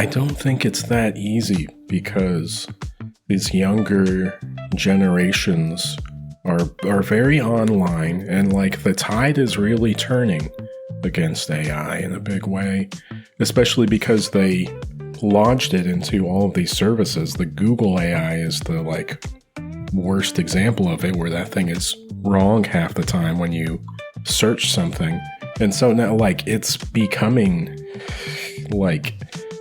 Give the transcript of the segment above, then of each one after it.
don't think it's that easy because these younger generations are very online, and like the tide is really turning against AI in a big way, especially because they launched it into all of these services. The Google AI is the like worst example of it, where that thing is wrong half the time when you search something. And so now like it's becoming like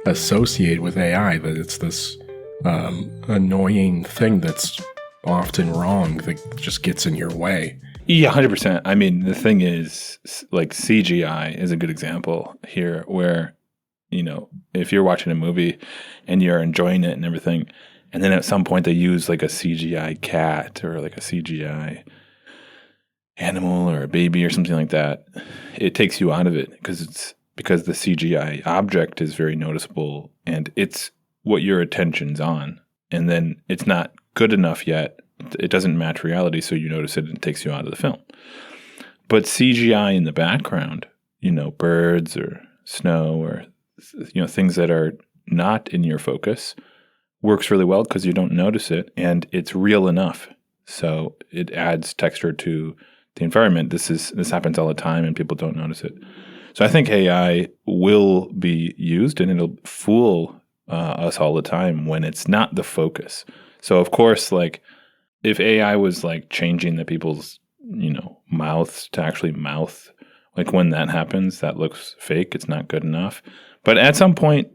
associated with AI, that it's this annoying thing that's often wrong that just gets in your way. Yeah, 100%. I mean, the thing is, like, CGI is a good example here where, you know, if you're watching a movie and you're enjoying it and everything, and then at some point they use like a CGI cat or like a CGI animal or a baby or something like that, it takes you out of it because the CGI object is very noticeable and it's what your attention's on. And then it's not good enough yet. It doesn't match reality, so you notice it and it takes you out of the film. But CGI in the background, you know, birds or snow or, you know, things that are not in your focus works really well because you don't notice it and it's real enough. So it adds texture to the environment. This happens all the time and people don't notice it. So I think AI will be used and it'll fool us all the time when it's not the focus. So of course, like if AI was like changing the people's, you know, mouths to actually mouth, like when that happens, that looks fake. It's not good enough. But at some point,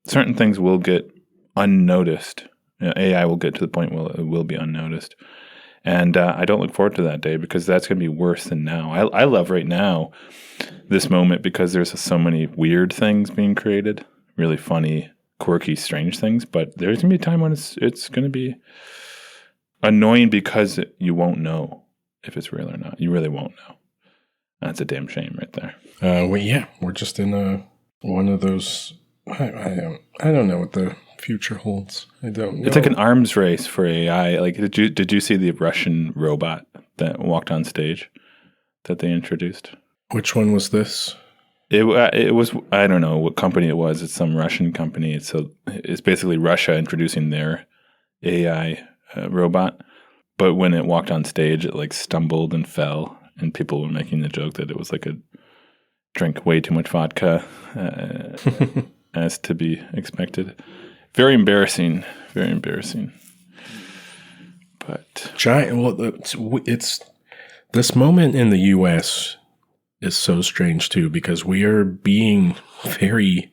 certain things will get unnoticed. You know, AI will get to the point where it will be unnoticed. And I don't look forward to that day because that's going to be worse than now. I love right now this moment because there's so many weird things being created, really funny, quirky, strange things. But there's going to be a time when it's going to be annoying because you won't know if it's real or not. You really won't know. That's a damn shame right there. We're just in one of those. I don't know what the future holds. I don't know. It's like an arms race for AI. Like, did you see the Russian robot that walked on stage that they introduced? Which one was this? It was, I don't know what company it was. It's some Russian company. It's basically Russia introducing their AI robot. But when it walked on stage, it like stumbled and fell, and people were making the joke that it was like a drink way too much vodka, as to be expected. Very embarrassing. Very embarrassing. But it's this moment in the U.S. is so strange too, because we are being very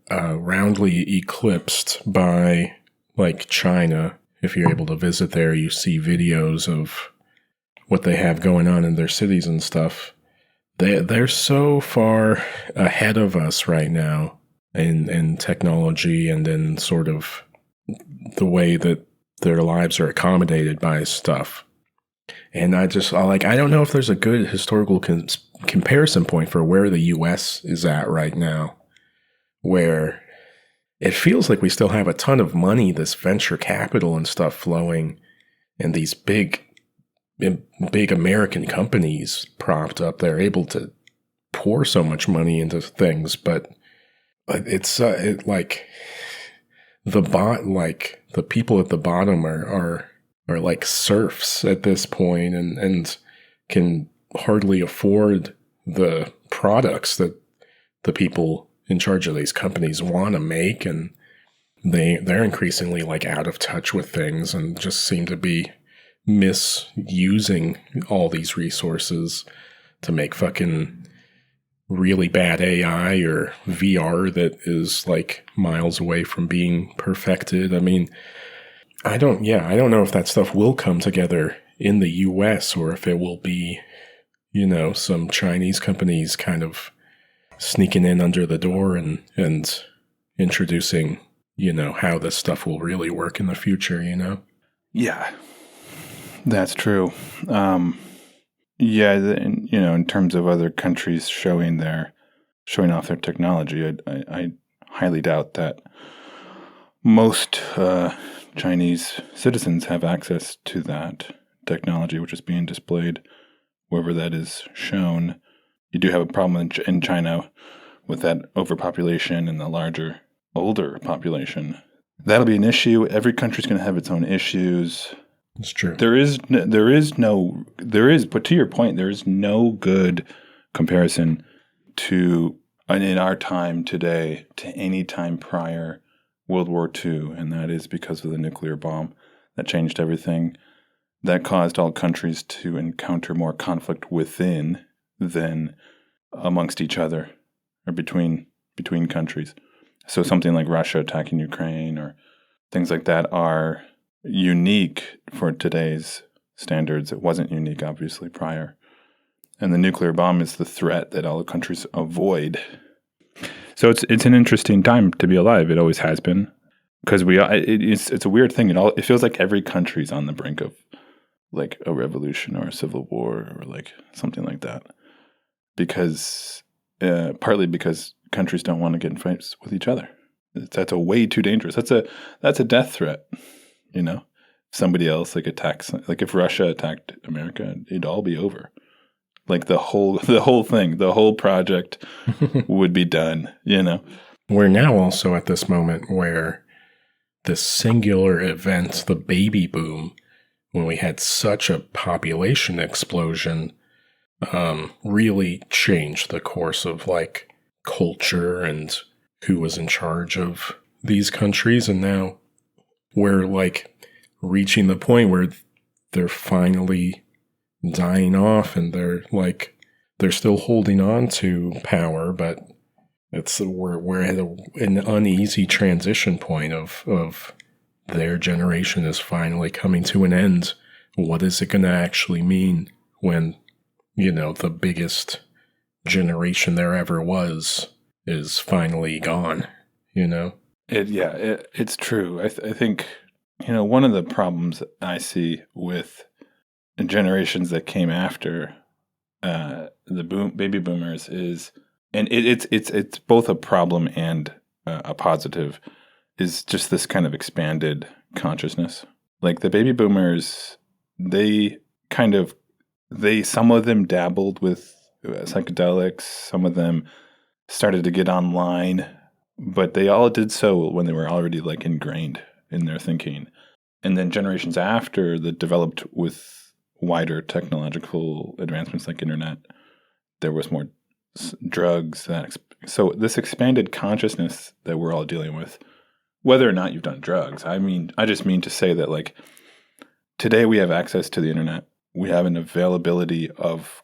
roundly eclipsed by like China. If you're able to visit there, you see videos of what they have going on in their cities and stuff. They're so far ahead of us right now in technology and in sort of the way that their lives are accommodated by stuff. And I don't know if there's a good historical comparison point for where the U.S. is at right now, where it feels like we still have a ton of money, this venture capital and stuff flowing, and these big American companies propped up. They're able to pour so much money into things, but it's the people at the bottom are like serfs at this point and can hardly afford the products that the people in charge of these companies want to make, and they're increasingly like out of touch with things and just seem to be misusing all these resources to make fucking really bad AI or VR that is like miles away from being perfected. I mean, I don't know if that stuff will come together in the US or if it will be, you know, some Chinese companies kind of sneaking in under the door and introducing, you know, how this stuff will really work in the future, you know? yeah, that's true. In terms of other countries showing off their technology, I highly doubt that most Chinese citizens have access to that technology, which is being displayed wherever that is shown. You do have a problem in China with that overpopulation and the larger older population. That'll be an issue. Every country's going to have its own issues. It's true. But to your point, there is no good comparison to, in our time today, to any time prior World War II, and that is because of the nuclear bomb that changed everything. That caused all countries to encounter more conflict within than amongst each other or between countries. So something like Russia attacking Ukraine or things like that are unique for today's standards. It wasn't unique, obviously, prior. And the nuclear bomb is the threat that all the countries avoid. So it's an interesting time to be alive. It always has been, because it's a weird thing. It feels like every country's on the brink of like a revolution or a civil war or like something like that, because partly because countries don't want to get in fights with each other. That's a way too dangerous. That's a death threat. You know, somebody else like attacks, like if Russia attacked America, it'd all be over. Like the whole thing, the whole project would be done. You know, we're now also at this moment where this singular event, the baby boom, when we had such a population explosion, really changed the course of like culture and who was in charge of these countries. And now we're like reaching the point where they're finally dying off, and they're still holding on to power, but we're at an uneasy transition point of their generation is finally coming to an end. What is it going to actually mean when, you know, the biggest generation there ever was is finally gone, you know? It's true. I think, you know, one of the problems I see with generations that came after the baby boomers is, and it's both a problem and a positive, is just this kind of expanded consciousness. Like the baby boomers, some of them dabbled with psychedelics, some of them started to get online, but they all did so when they were already like ingrained in their thinking. And then generations after that developed with wider technological advancements like internet, there was more drugs. So this expanded consciousness that we're all dealing with, whether or not you've done drugs, I just mean to say that like today we have access to the internet. We have an availability of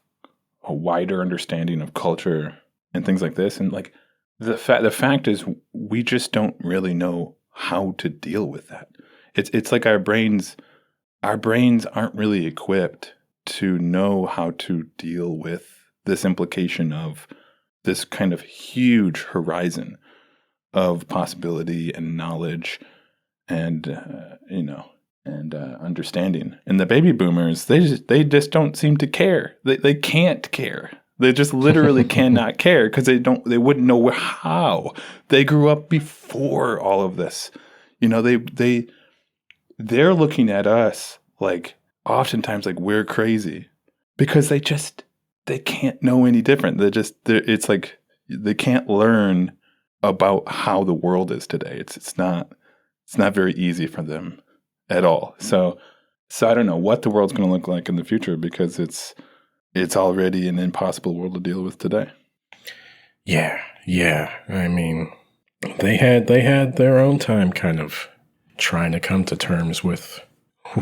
a wider understanding of culture and things like this. And like the fact is we just don't really know how to deal with that. It's like our brains aren't really equipped to know how to deal with this implication of this kind of huge horizon of possibility and knowledge and understanding. And the baby boomers, they just don't seem to care. They can't care. They just literally cannot care because they wouldn't know how. They grew up before all of this. You know, they're looking at us like oftentimes like we're crazy because they can't know any different. It's like they can't learn about how the world is today. It's not very easy for them at all. So I don't know what the world's going to look like in the future because it's already an impossible world to deal with today. Yeah. I mean, they had their own time kind of trying to come to terms with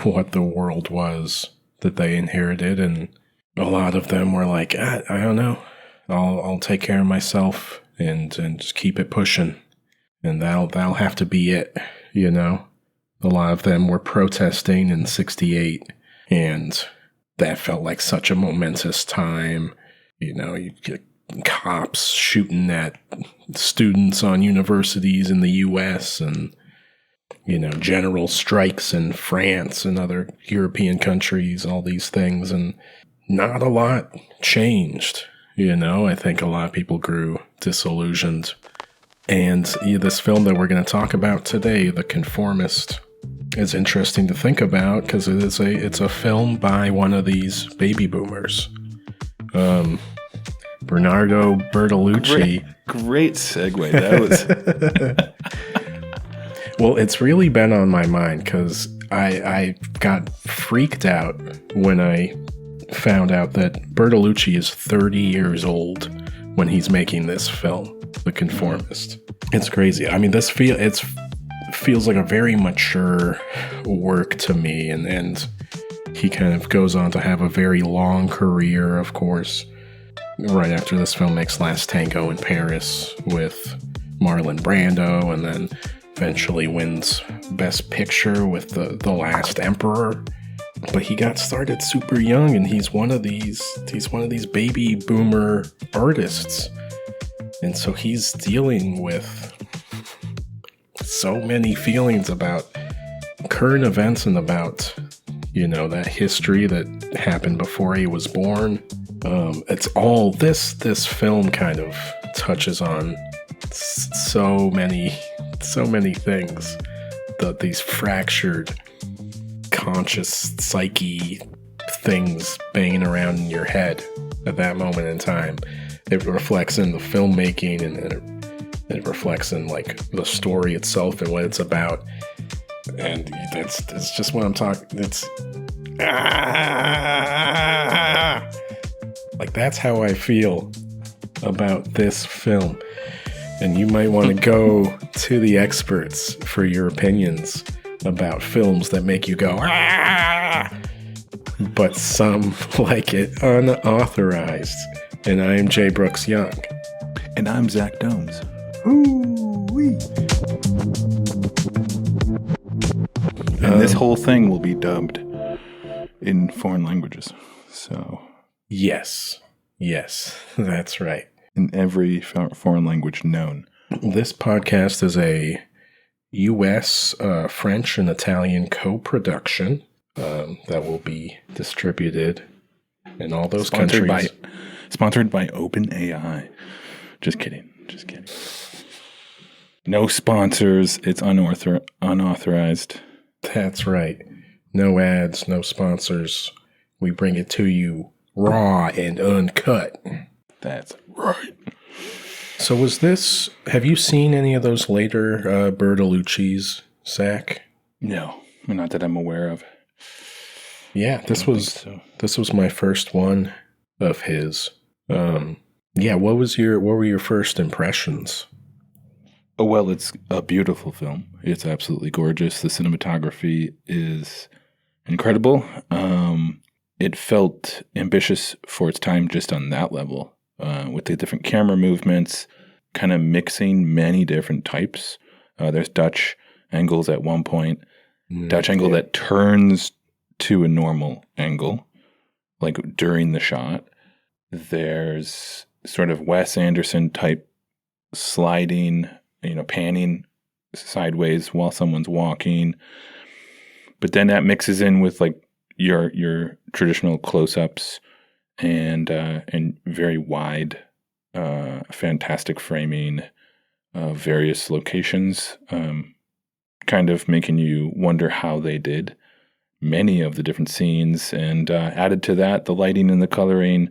what the world was that they inherited, and a lot of them were like, I don't know, I'll take care of myself and just keep it pushing, and that'll have to be it, you know. A lot of them were protesting in '68, and that felt like such a momentous time. You know, you get cops shooting at students on universities in the U.S. and, you know, general strikes in France and other European countries, all these things. And not a lot changed. You know, I think a lot of people grew disillusioned. And this film that we're going to talk about today, The Conformist, is interesting to think about because it's a film by one of these baby boomers. Bernardo Bertolucci. Great segue. That was. Well, it's really been on my mind because I got freaked out when I found out that Bertolucci is 30 years old when he's making this film, The Conformist. It's crazy. I mean, this feels like a very mature work to me, and he kind of goes on to have a very long career, of course. Right after this film makes Last Tango in Paris with Marlon Brando, and then eventually wins Best Picture with The Last Emperor. But he got started super young, and he's one of these baby boomer artists. And so he's dealing with so many feelings about current events and about, that history that happened before he was born. It's all this film kind of touches on so many things, these fractured conscious psyche things banging around in your head at that moment in time. It reflects in the filmmaking, and it reflects in like the story itself and what it's about. And that's just what I'm talking. It's like that's how I feel about this film. And you might want to go to the experts for your opinions about films that make you go, but some like it unauthorized. And I'm Jay Brooks Young. And I'm Zach Domes. Ooh-wee. And this whole thing will be dubbed in foreign languages. So Yes, that's right. In every foreign language known. This podcast is a U.S., French, and Italian co-production that will be distributed in all those countries. Sponsored by OpenAI. Just kidding. No sponsors. It's unauthorized. That's right. No ads, no sponsors. We bring it to you raw and uncut. That's right. So have you seen any of those later Bertolucci's, Zach? No, not that I'm aware of. Yeah, this was my first one of his. What were your first impressions? Oh, well, it's a beautiful film. It's absolutely gorgeous. The cinematography is incredible. It felt ambitious for its time just on that level, with the different camera movements, kind of mixing many different types. There's Dutch angles at one point, Dutch angle that turns to a normal angle, like during the shot. There's sort of Wes Anderson type sliding, panning sideways while someone's walking. But then that mixes in with like your traditional close-ups and very wide, fantastic framing of various locations, kind of making you wonder how they did many of the different scenes. And added to that, the lighting and the coloring.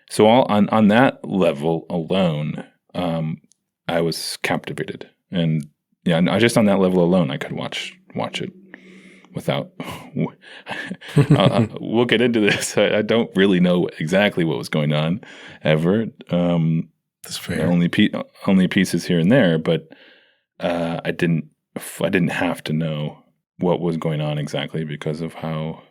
So all on that level alone, I was captivated, and just on that level alone, I could watch it without. We'll get into this. I don't really know exactly what was going on ever. That's fair. Only pieces here and there, but I didn't have to know what was going on exactly because of how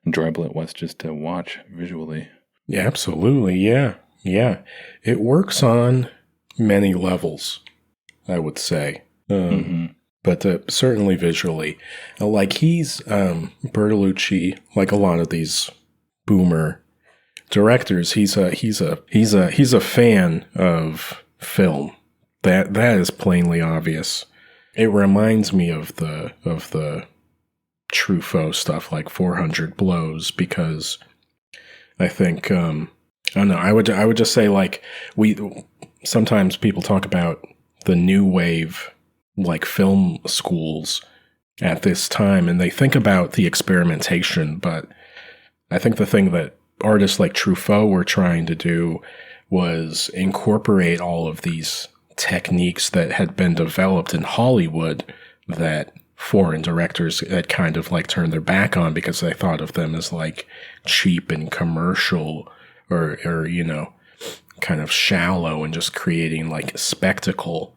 enjoyable it was just to watch visually. Yeah, absolutely. Yeah. It works on many levels, I would say. But certainly visually. Like he's Bertolucci, like a lot of these boomer directors, he's a fan of film. That is plainly obvious. It reminds me of the Truffaut stuff like 400 Blows, because I think I don't know. I would just say like sometimes people talk about the new wave like film schools at this time, and they think about the experimentation. But I think the thing that artists like Truffaut were trying to do was incorporate all of these techniques that had been developed in Hollywood that foreign directors had kind of like turned their back on because they thought of them as like cheap and commercial or you know, kind of shallow and just creating like a spectacle.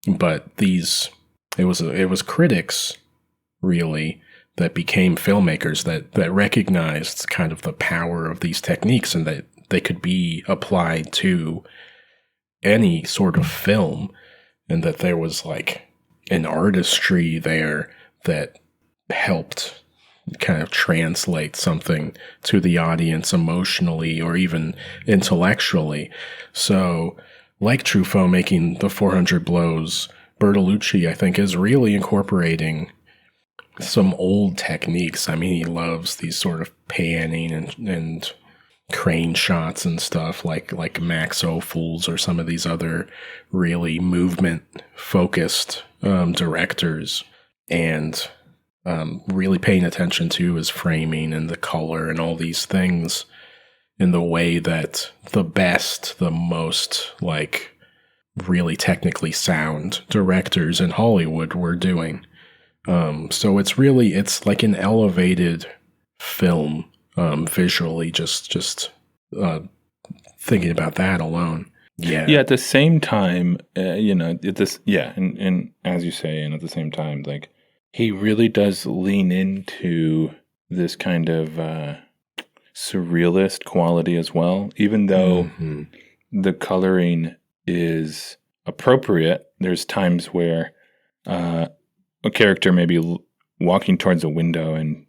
But it was critics really that became filmmakers that recognized kind of the power of these techniques and that they could be applied to any sort of film, and that there was like an artistry there that helped kind of translate something to the audience emotionally or even intellectually. So, like Truffaut making the 400 Blows, Bertolucci, I think, is really incorporating some old techniques. I mean, he loves these sort of panning and crane shots and stuff like Max Ophuls or some of these other really movement focused directors, and really paying attention to his framing and the color and all these things in the way that the most like really technically sound directors in Hollywood were doing. So it's like an elevated film visually, just thinking about that alone. Yeah. Yeah. At the same time, and as you say, and at the same time, like he really does lean into this kind of surrealist quality as well, even though the coloring is appropriate. There's times where a character may be walking towards a window and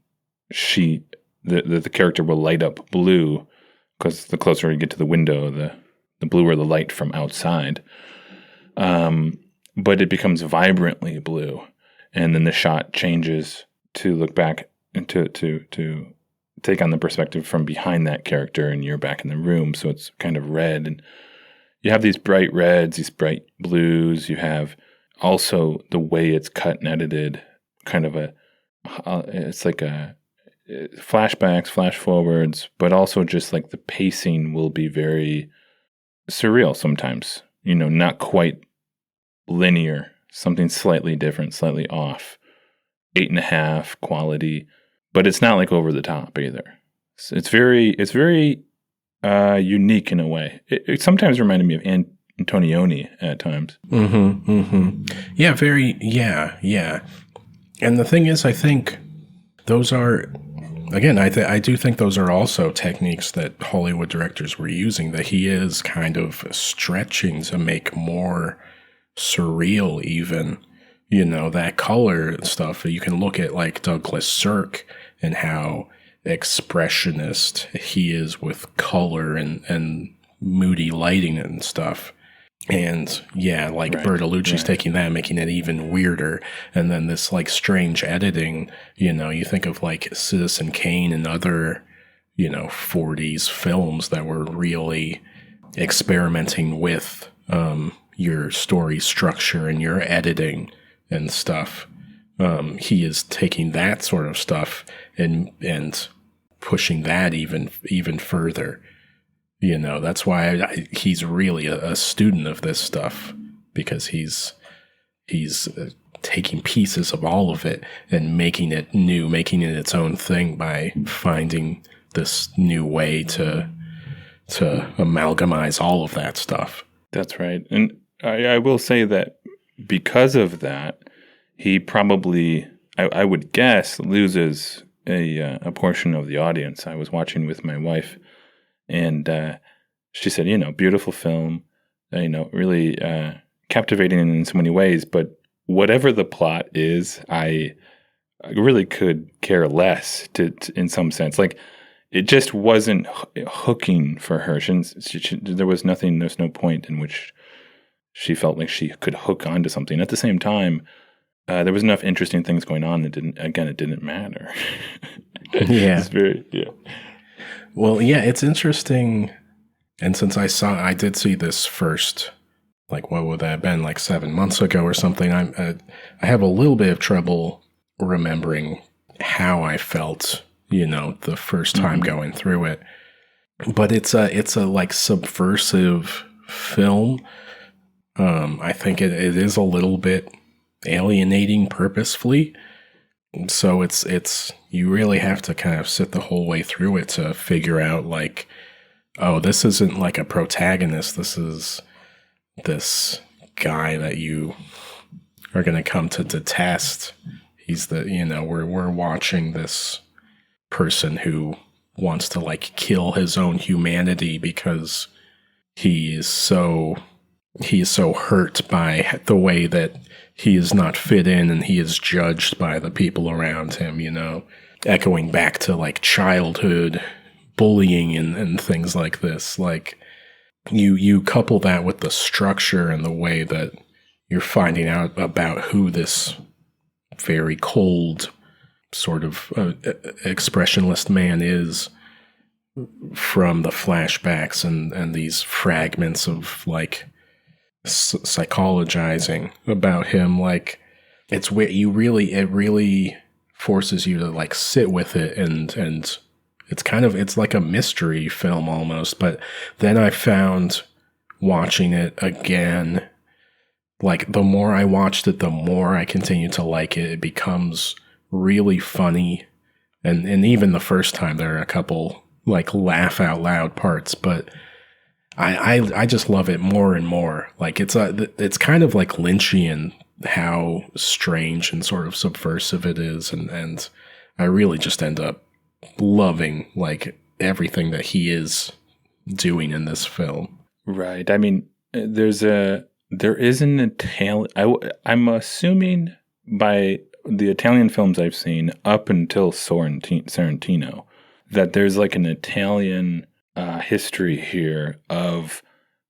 the character will light up blue because the closer you get to the window, the bluer the light from outside. But it becomes vibrantly blue, and then the shot changes to look back and to take on the perspective from behind that character, and you're back in the room, so it's kind of red. And you have these bright reds, these bright blues. You have also the way it's cut and edited, kind of it's like a flashbacks, flash forwards, but also just like the pacing will be very surreal sometimes, not quite linear, something slightly different, slightly off, 8.5 quality, but it's not like over the top either. It's very unique in a way. It sometimes reminded me of Antonioni at times. Yeah. And the thing is, I think those are, again, I do think those are also techniques that Hollywood directors were using, that he is kind of stretching to make more surreal even, that color stuff. You can look at like Douglas Sirk and how expressionist he is with color and moody lighting and stuff. And yeah, like right, Bertolucci's taking that, making it even weirder. And then this like strange editing, you think of like Citizen Kane and other, 40s films that were really experimenting with your story structure and your editing and stuff. He is taking that sort of stuff and pushing that even further. That's why he's really a student of this stuff, because he's taking pieces of all of it and making it new, making it its own thing by finding this new way to amalgamize all of that stuff. That's right. And I will say that because of that, he probably, I would guess, loses a portion of the audience. I was watching with my wife, and she said, beautiful film, really captivating in so many ways. But whatever the plot is, I really could care less in some sense. Like, it just wasn't hooking for her. There's no point in which she felt like she could hook onto something. At the same time, there was enough interesting things going on. It didn't matter. Yeah. Yeah. Well, yeah, it's interesting. And since I did see this first, like, what would that have been, like 7 months ago or something, I have a little bit of trouble remembering how I felt, the first time going through it. but it's a like subversive film. I think it is a little bit alienating purposefully. So it's you really have to kind of sit the whole way through it to figure out like, oh, this isn't like a protagonist. This is this guy that you are going to come to detest. He's the, we're watching this person who wants to like kill his own humanity because he's so hurt by the way that he is not fit in and he is judged by the people around him, echoing back to like childhood bullying and things like this. Like you couple that with the structure and the way that you're finding out about who this very cold sort of expressionless man is from the flashbacks and these fragments of like psychologizing about him. Like it's where it really forces you to like sit with it and it's like a mystery film almost. But then I found watching it again, like the more I watched it, the more I continued to like it. It becomes really funny. And even the first time there are a couple like laugh out loud parts, but I just love it more and more. Like it's kind of like Lynchian how strange and sort of subversive it is, and I really just end up loving like everything that he is doing in this film. Right. I mean, there is an Italian. I'm assuming by the Italian films I've seen up until Sorrentino that there's like an Italian history here of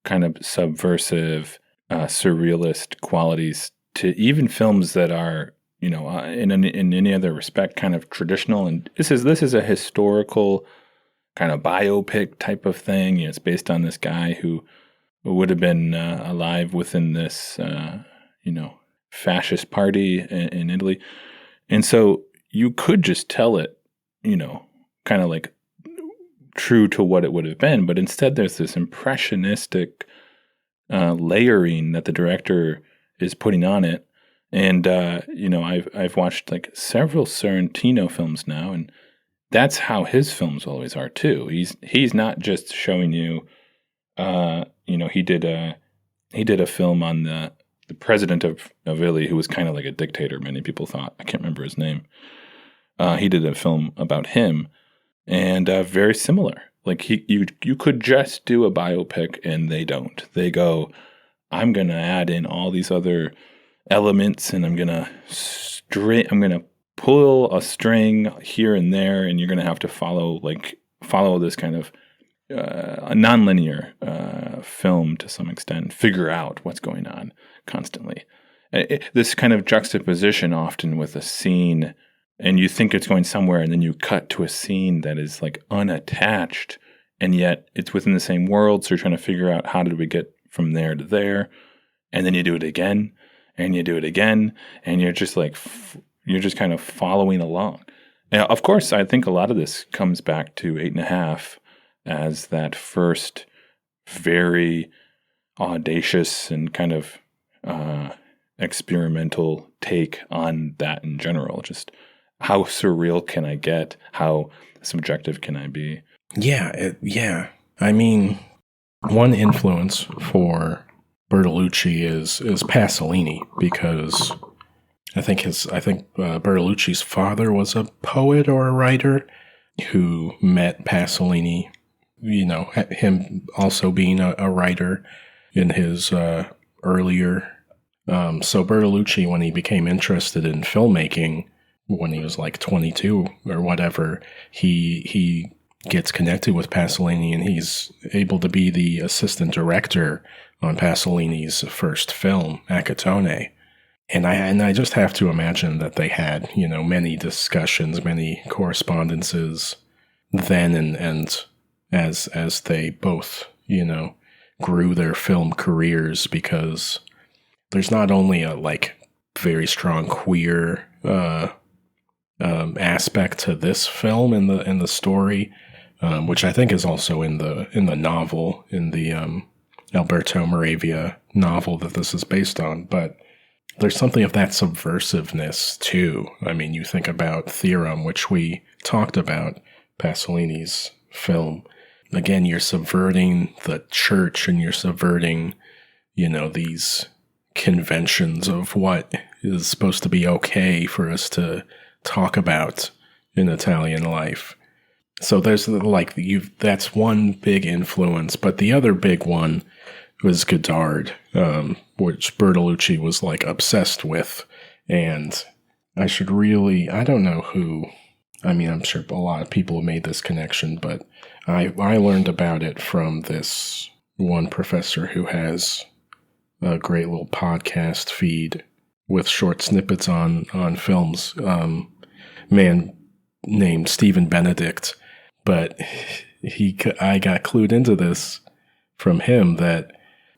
kind of subversive, surrealist qualities to even films that are, in any other respect, kind of traditional. And this is a historical kind of biopic type of thing. It's based on this guy who would have been alive within this, fascist party in Italy. And so you could just tell it, kind of like true to what it would have been, but instead there's this impressionistic layering that the director is putting on it. And I've watched like several Sorrentino films now, and that's how his films always are too. He's not just showing you, he did a film on the president of Italy who was kind of like a dictator. Many people thought, I can't remember his name. He did a film about him. And very similar. Like you could just do a biopic, and they don't. They go, I'm gonna add in all these other elements, and I'm gonna pull a string here and there, and you're gonna have to follow this kind of a nonlinear film to some extent, figure out what's going on constantly. This kind of juxtaposition often with a scene. And you think it's going somewhere, and then you cut to a scene that is like unattached, and yet it's within the same world. So you're trying to figure out how did we get from there to there, and then you do it again, and you do it again, and you're just like you're just kind of following along. Now, of course, I think a lot of this comes back to 8.5 as that first very audacious and kind of experimental take on that in general. Just how surreal can I get? How subjective can I be? Yeah. I mean, one influence for Bertolucci is Pasolini, because I think Bertolucci's father was a poet or a writer who met Pasolini. Him also being a writer in his earlier. So Bertolucci, when he became interested in filmmaking, when he was like 22 or whatever, he gets connected with Pasolini, and he's able to be the assistant director on Pasolini's first film, Acatone. And I just have to imagine that they had, many discussions, many correspondences then and as they both, grew their film careers, because there's not only a like very strong queer aspect to this film in the story, which I think is also in the novel, in the Alberto Moravia novel that this is based on. But there's something of that subversiveness too. I mean, you think about Theorem, which we talked about, Pasolini's film. Again, you're subverting the church, and you're subverting, these conventions of what is supposed to be okay for us to talk about in Italian life. So there's that's one big influence, but the other big one was Godard, which Bertolucci was obsessed with. And I don't know who, I'm sure a lot of people have made this connection, but I learned about it from this one professor who has a great little podcast feed with short snippets on films, man named Stephen Benedict. But I got clued into this from him, that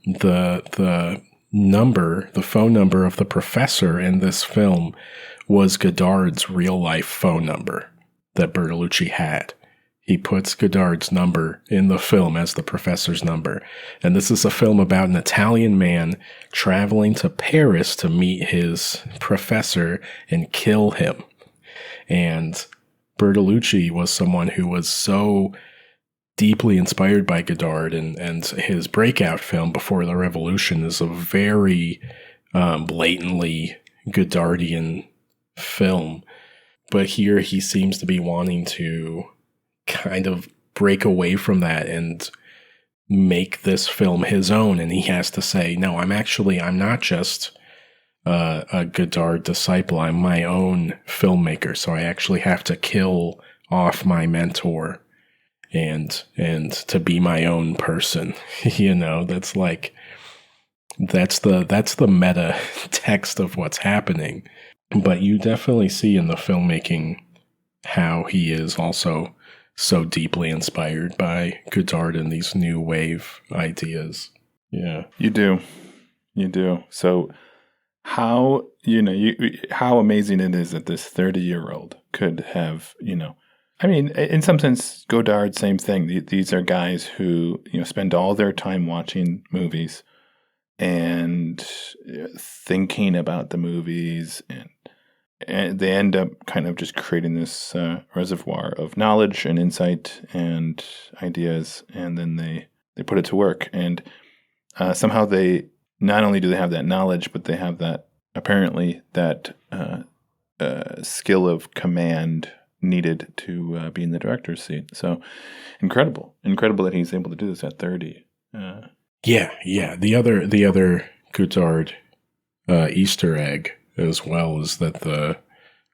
the phone number of the professor in this film was Godard's real life phone number that Bertolucci had. He puts Godard's number in the film as the professor's number. And this is a film about an Italian man traveling to Paris to meet his professor and kill him. And Bertolucci was someone who was so deeply inspired by Godard, and his breakout film Before the Revolution is a very blatantly Godardian film. But here he seems to be wanting to kind of break away from that and make this film his own. And he has to say, no, I'm not just a Godard disciple. I'm my own filmmaker. So I actually have to kill off my mentor and to be my own person. That's the meta text of what's happening. But you definitely see in the filmmaking how he is also so deeply inspired by Godard and these new wave ideas. Yeah. You do. So how amazing it is that this 30-year-old could have, in some sense, Godard, same thing. These are guys who, spend all their time watching movies and thinking about the movies, and they end up kind of just creating this reservoir of knowledge and insight and ideas, and then they put it to work. And somehow they not only do they have that knowledge, but they have that skill of command needed to be in the director's seat. So incredible that he's able to do this at 30. Yeah. The other Godard Easter egg as well is that the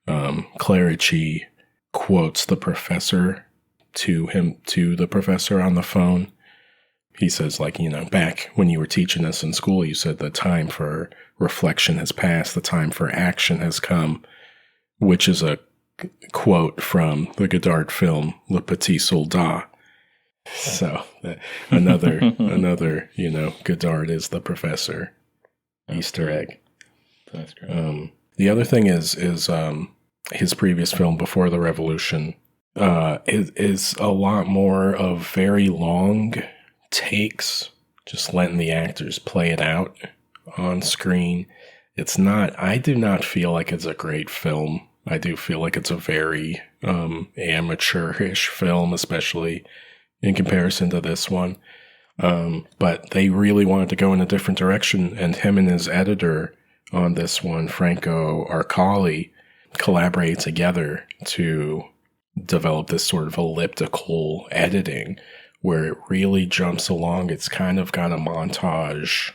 Clerici quotes the professor to the professor on the phone. He says, back when you were teaching us in school, you said the time for reflection has passed, the time for action has come, which is a quote from the Godard film Le Petit Soldat. So another Godard is the professor. Easter egg. That's great. The other thing is his previous film Before the Revolution is a lot more of very long takes, just letting the actors play it out on screen. I do not feel like it's a great film. I do feel like it's a very amateurish film, especially in comparison to this one. But they really wanted to go in a different direction, and him and his editor on this one, Franco Arcali, collaborate together to develop this sort of elliptical editing where it really jumps along. It's kind of got a montage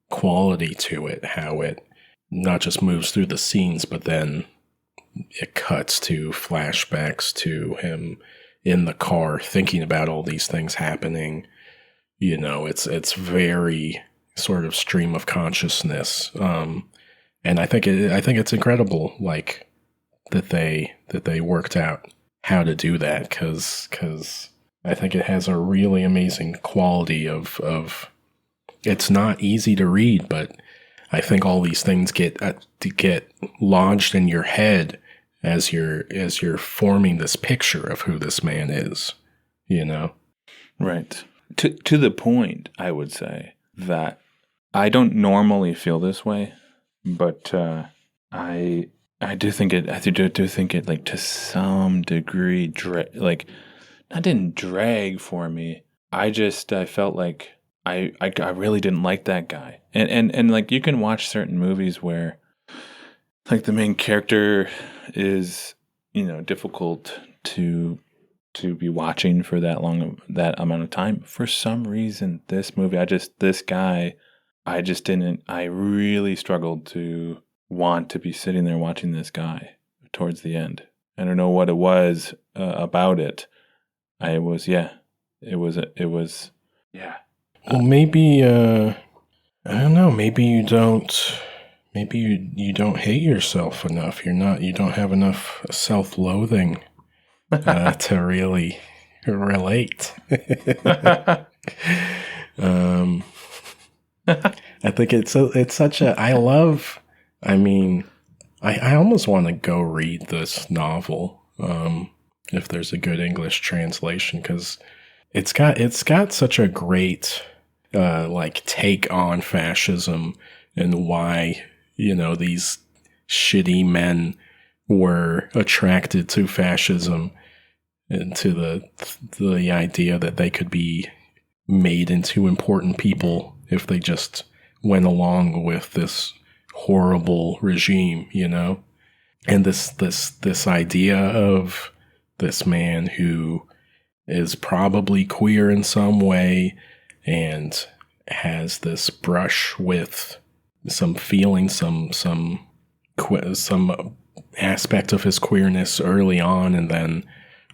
quality to it, how it not just moves through the scenes, but then it cuts to flashbacks to him in the car thinking about all these things happening. It's very sort of stream of consciousness. And I think it's incredible, that they worked out how to do that, because I think it has a really amazing quality of it's not easy to read, but I think all these things get lodged in your head as you're forming this picture of who this man is. you know? Right. To the point, I would say that I don't normally feel this way, but I do think it. I do think it, like, to some degree, like, that didn't drag for me. I felt like I really didn't like that guy, and like, you can watch certain movies where, like, the main character is, difficult to be watching for that amount of time. For some reason, this movie, this guy, I really struggled to want to be sitting there watching this guy towards the end. I don't know what it was about it. It was, yeah. Well, maybe, I don't know, maybe you don't hate yourself enough. You don't have enough self-loathing to really relate. I think it's such a, I almost want to go read this novel, if there's a good English translation, because it's got such a great, like, take on fascism and why, these shitty men were attracted to fascism and to the idea that they could be made into important people if they just went along with this horrible regime, and this idea of this man who is probably queer in some way and has this brush with some feeling, some aspect of his queerness early on, and then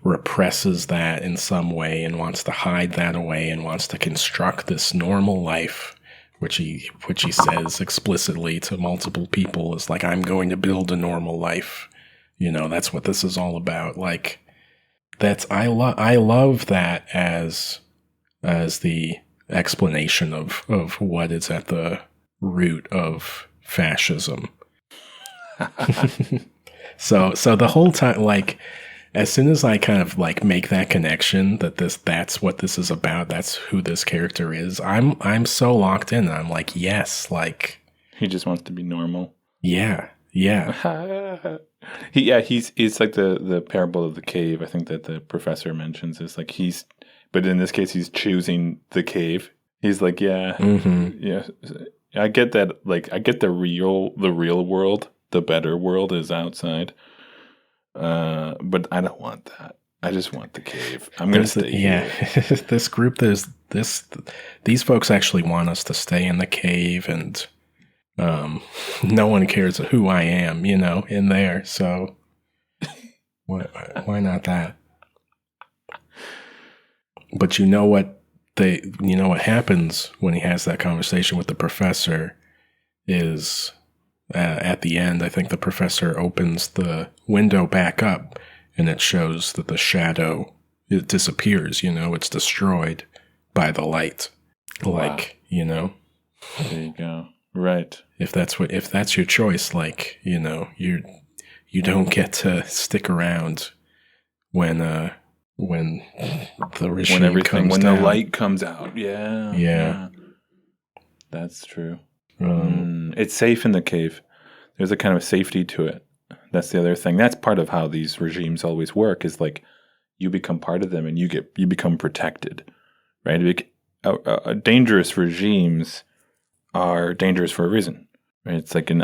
represses that in some way and wants to hide that away and wants to construct this normal life, which he says explicitly to multiple people, is like, I'm going to build a normal life. That's what this is all about. Like, I love that as the explanation of what is at the root of fascism. So the whole time, like, as soon as I kind of, like, make that connection that that's what this is about, that's who this character is, I'm so locked in. I'm like, yes, like, he just wants to be normal. Yeah. It's like the parable of the cave. I think that the professor mentions is like, but in this case he's choosing the cave. He's like, yeah, yeah. I get that. Like, I get the real world, the better world is outside. But I don't want that. I just want the cave. I'm going to stay here. This group, these folks actually want us to stay in the cave, and no one cares who I am, in there. So why not that? But what happens when he has that conversation with the professor is, at the end, I think the professor opens the window back up, and it shows that the shadow, it disappears, it's destroyed by the light. Like, There you go. Right. If that's your choice, like, you don't get to stick around when the regime comes down. The light comes out. Yeah. That's true. It's safe in the cave. There's a kind of safety to it. That's the other thing. That's part of how these regimes always work, is like, you become part of them and you become protected, right? Dangerous regimes are dangerous for a reason, right? It's like an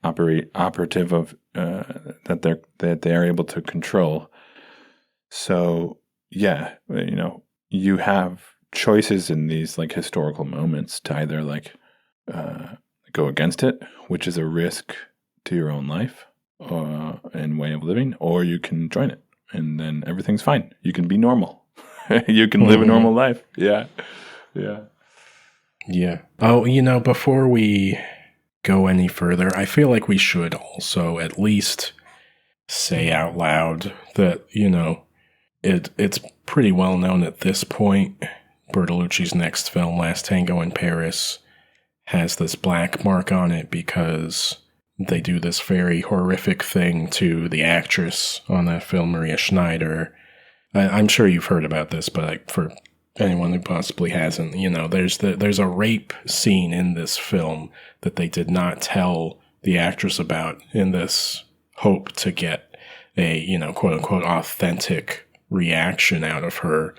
operative of that they are able to control. So yeah, you have choices in these, like, historical moments to either, like, go against it, which is a risk to your own life and way of living, or you can join it, and then everything's fine. You can be normal. You can live a normal life. Yeah. Oh, before we go any further, I feel like we should also at least say out loud that, it's pretty well known at this point, Bertolucci's next film, Last Tango in Paris, has this black mark on it because they do this very horrific thing to the actress on that film, Maria Schneider, I'm sure you've heard about this, but for anyone who possibly hasn't, there's a rape scene in this film that they did not tell the actress about in this hope to get a, quote unquote authentic reaction out of her.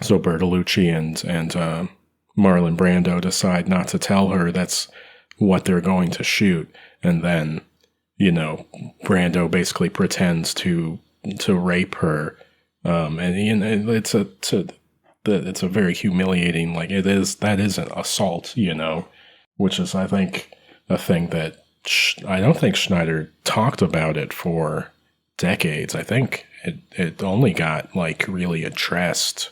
So Bertolucci and Marlon Brando decide not to tell her that's what they're going to shoot. And then, Brando basically pretends to rape her. And it's a very humiliating, that is an assault, which is, I think, a thing that I don't think Schneider talked about it for decades. I think it only got really addressed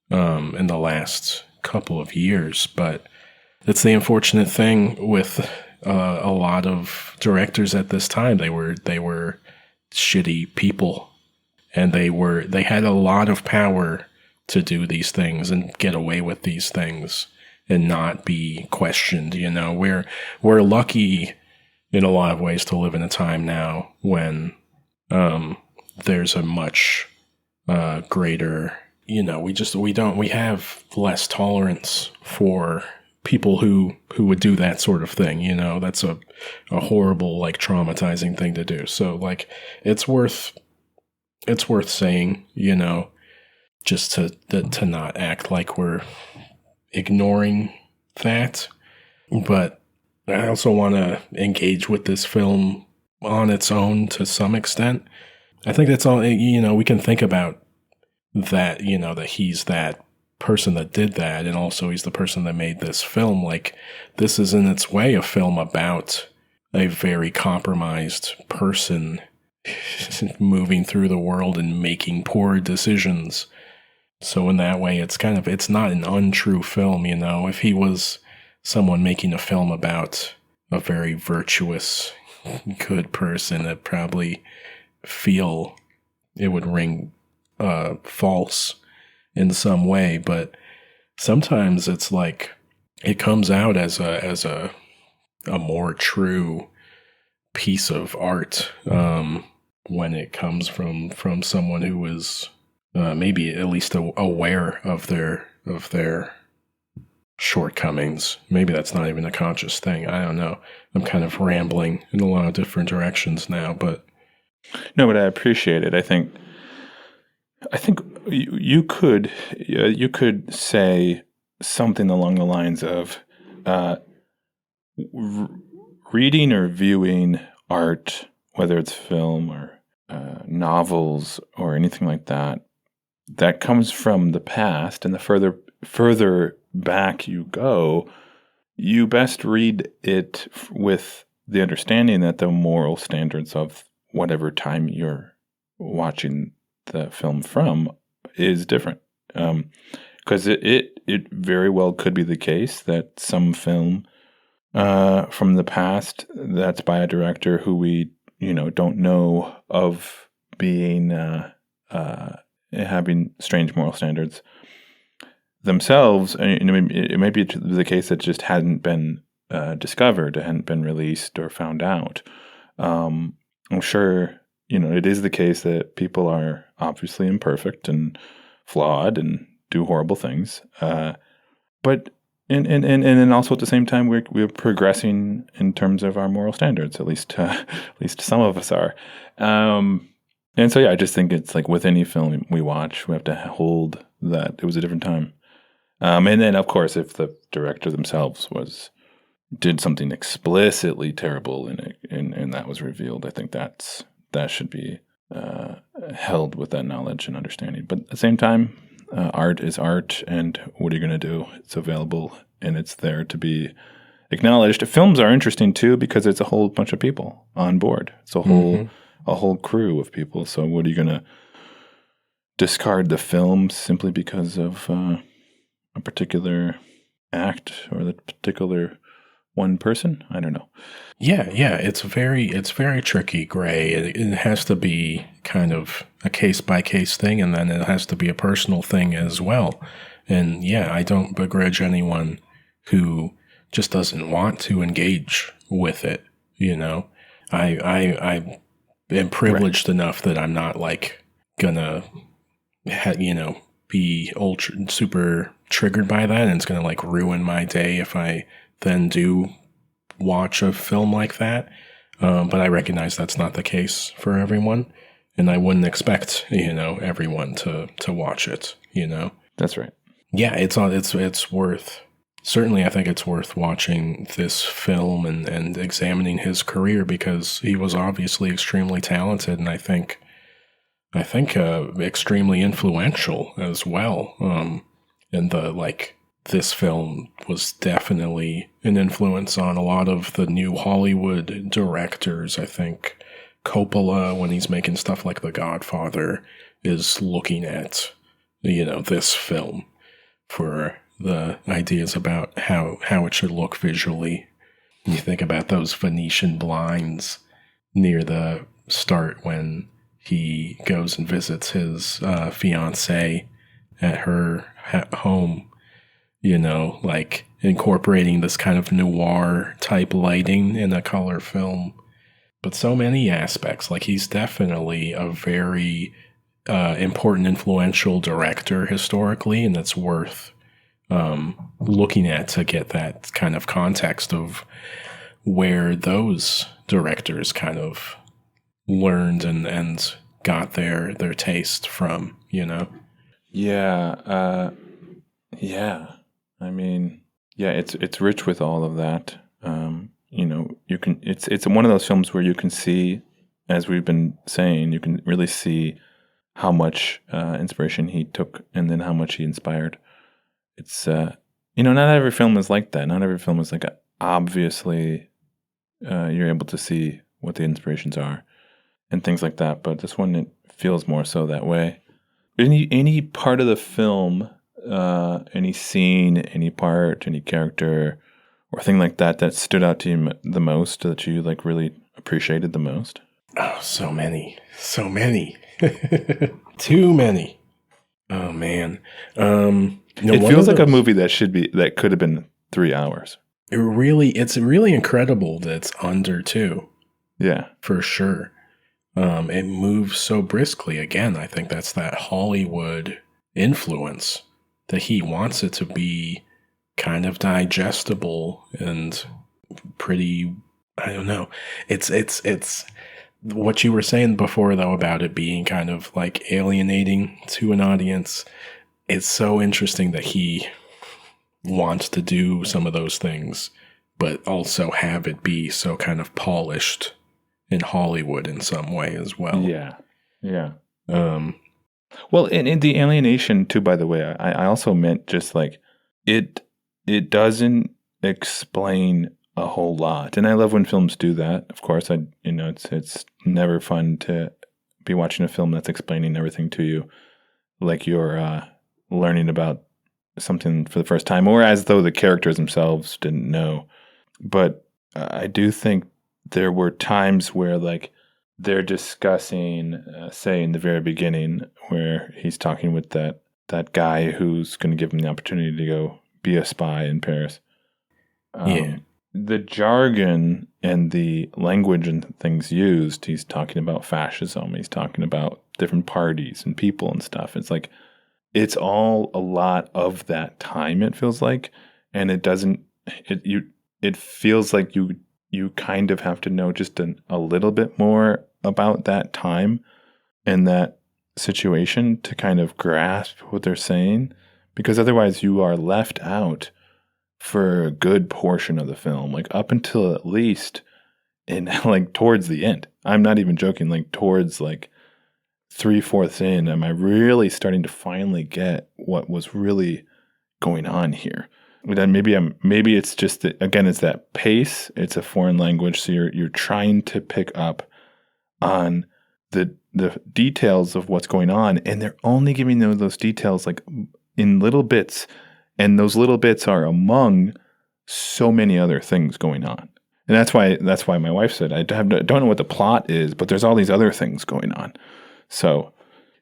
in the last couple of years. But it's the unfortunate thing with a lot of directors at this time. They were shitty people, and they had a lot of power to do these things and get away with these things and not be questioned. We're lucky in a lot of ways to live in a time now when there's a much greater, we have less tolerance for people who would do that sort of thing. That's a horrible, traumatizing thing to do. So it's worth saying, just to not act like we're ignoring that. But I also want to engage with this film on its own to some extent. I think that's all, we can think about that, that he's that person that did that, and also he's the person that made this film. This is in its way a film about a very compromised person moving through the world and making poor decisions. So in that way, it's not an untrue film, If he was someone making a film about a very virtuous, good person, it probably it would ring false in some way. But sometimes it's it comes out as a more true piece of art when it comes from someone who is maybe at least aware of their shortcomings. Maybe that's not even a conscious thing. I don't know. I'm kind of rambling in a lot of different directions now, but no, but I appreciate it. I think you could say something along the lines of reading or viewing art, whether it's film or novels or anything like that, that comes from the past, and the further back you go, you best read it with the understanding that the moral standards of whatever time you're watching the film from is different. Because it very well could be the case that some film from the past that's by a director who we don't know of being having strange moral standards themselves. It may be the case that just hadn't been discovered, it hadn't been released or found out. I'm sure it is the case that people are obviously imperfect and flawed and do horrible things, but and also at the same time we're progressing in terms of our moral standards. At least some of us are. And so, I just think it's with any film we watch, we have to hold that it was a different time. And then, of course, if the director themselves did something explicitly terrible and that was revealed, I think that should be held with that knowledge and understanding. But at the same time, art is art, and what are you going to do? It's available, and it's there to be acknowledged. Films are interesting, too, because it's a whole bunch of people on board. It's a whole crew of people. So what are you going to discard the film simply because of a particular act or the particular one person? I don't know. Yeah, it's very tricky, gray. It has to be kind of a case-by-case thing, and then it has to be a personal thing as well. And I don't begrudge anyone who just doesn't want to engage with it, I am privileged enough that I'm not gonna be ultra super triggered by that, and it's going to like ruin my day if I then do watch a film like that. But I recognize that's not the case for everyone, and I wouldn't expect everyone to watch it. That's right. Yeah, it's worth. Certainly, I think it's worth watching this film and examining his career, because he was obviously extremely talented, and I think extremely influential as well. And this film was definitely an influence on a lot of the new Hollywood directors. I think Coppola, when he's making stuff like The Godfather, is looking at this film for the ideas about how it should look visually. You think about those Venetian blinds near the start when he goes and visits his fiancée at her home, like incorporating this kind of noir type lighting in a color film. But so many aspects, like he's definitely a very important, influential director historically, and it's worth looking at to get that kind of context of where those directors kind of learned and got their taste from. Yeah. Yeah. I mean, yeah, it's rich with all of that. You can it's one of those films where you can see, as we've been saying, you can really see how much inspiration he took and then how much he inspired. It's not every film is like that. Not every film is like obviously you're able to see what the inspirations are and things like that. But this one, it feels more so that way. Any part of the film, any scene, any part, any character, or thing like that stood out to you the most, that you like really appreciated the most? Oh, so many, too many. Oh man, it feels like a movie that could have been 3 hours. It's really incredible that it's under 2. Yeah, for sure. It moves so briskly. Again, I think that's that Hollywood influence, that he wants it to be kind of digestible and pretty. I don't know. It's what you were saying before, though, about it being kind of like alienating to an audience. It's so interesting that he wants to do some of those things, but also have it be so kind of polished in Hollywood in some way as well. Yeah. Well, in the alienation too, by the way, I also meant just like it doesn't explain a whole lot, and I love when films do that. Of course, it's never fun to be watching a film that's explaining everything to you, like you're learning about something for the first time, or as though the characters themselves didn't know. But I do think there were times where like they're discussing, say in the very beginning, where he's talking with that guy who's going to give him the opportunity to go be a spy in Paris. The jargon and the language and things used, he's talking about fascism, he's talking about different parties and people and stuff. It's like, it's all a lot of that time, it feels like, and it feels like you kind of have to know just a little bit more about that time and that situation to kind of grasp what they're saying, because otherwise you are left out for a good portion of the film, like up until at least in like towards the end. I'm not even joking, like towards like 3/4 in, am I really starting to finally get what was really going on here? Then maybe it's just that, again, it's that pace. It's a foreign language, so you're trying to pick up on the details of what's going on, and they're only giving those details like in little bits, and those little bits are among so many other things going on. And that's why my wife said, I don't know what the plot is, but there's all these other things going on. So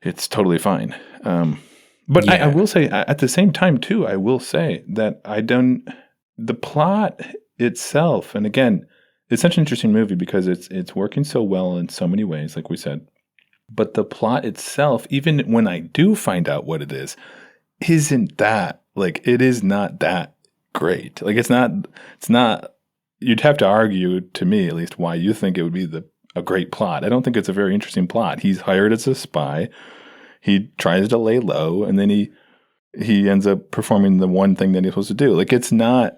it's totally fine. But yeah. I will say at the same time too, I will say that the plot itself, and again, it's such an interesting movie because it's working so well in so many ways, like we said. But the plot itself, even when I do find out what it is, isn't that, like, it is not that great. Like, it's not, you'd have to argue, to me at least, why you think it would be a great plot. I don't think it's a very interesting plot. He's hired as a spy. He tries to lay low, and then he ends up performing the one thing that he's supposed to do. Like, it's not.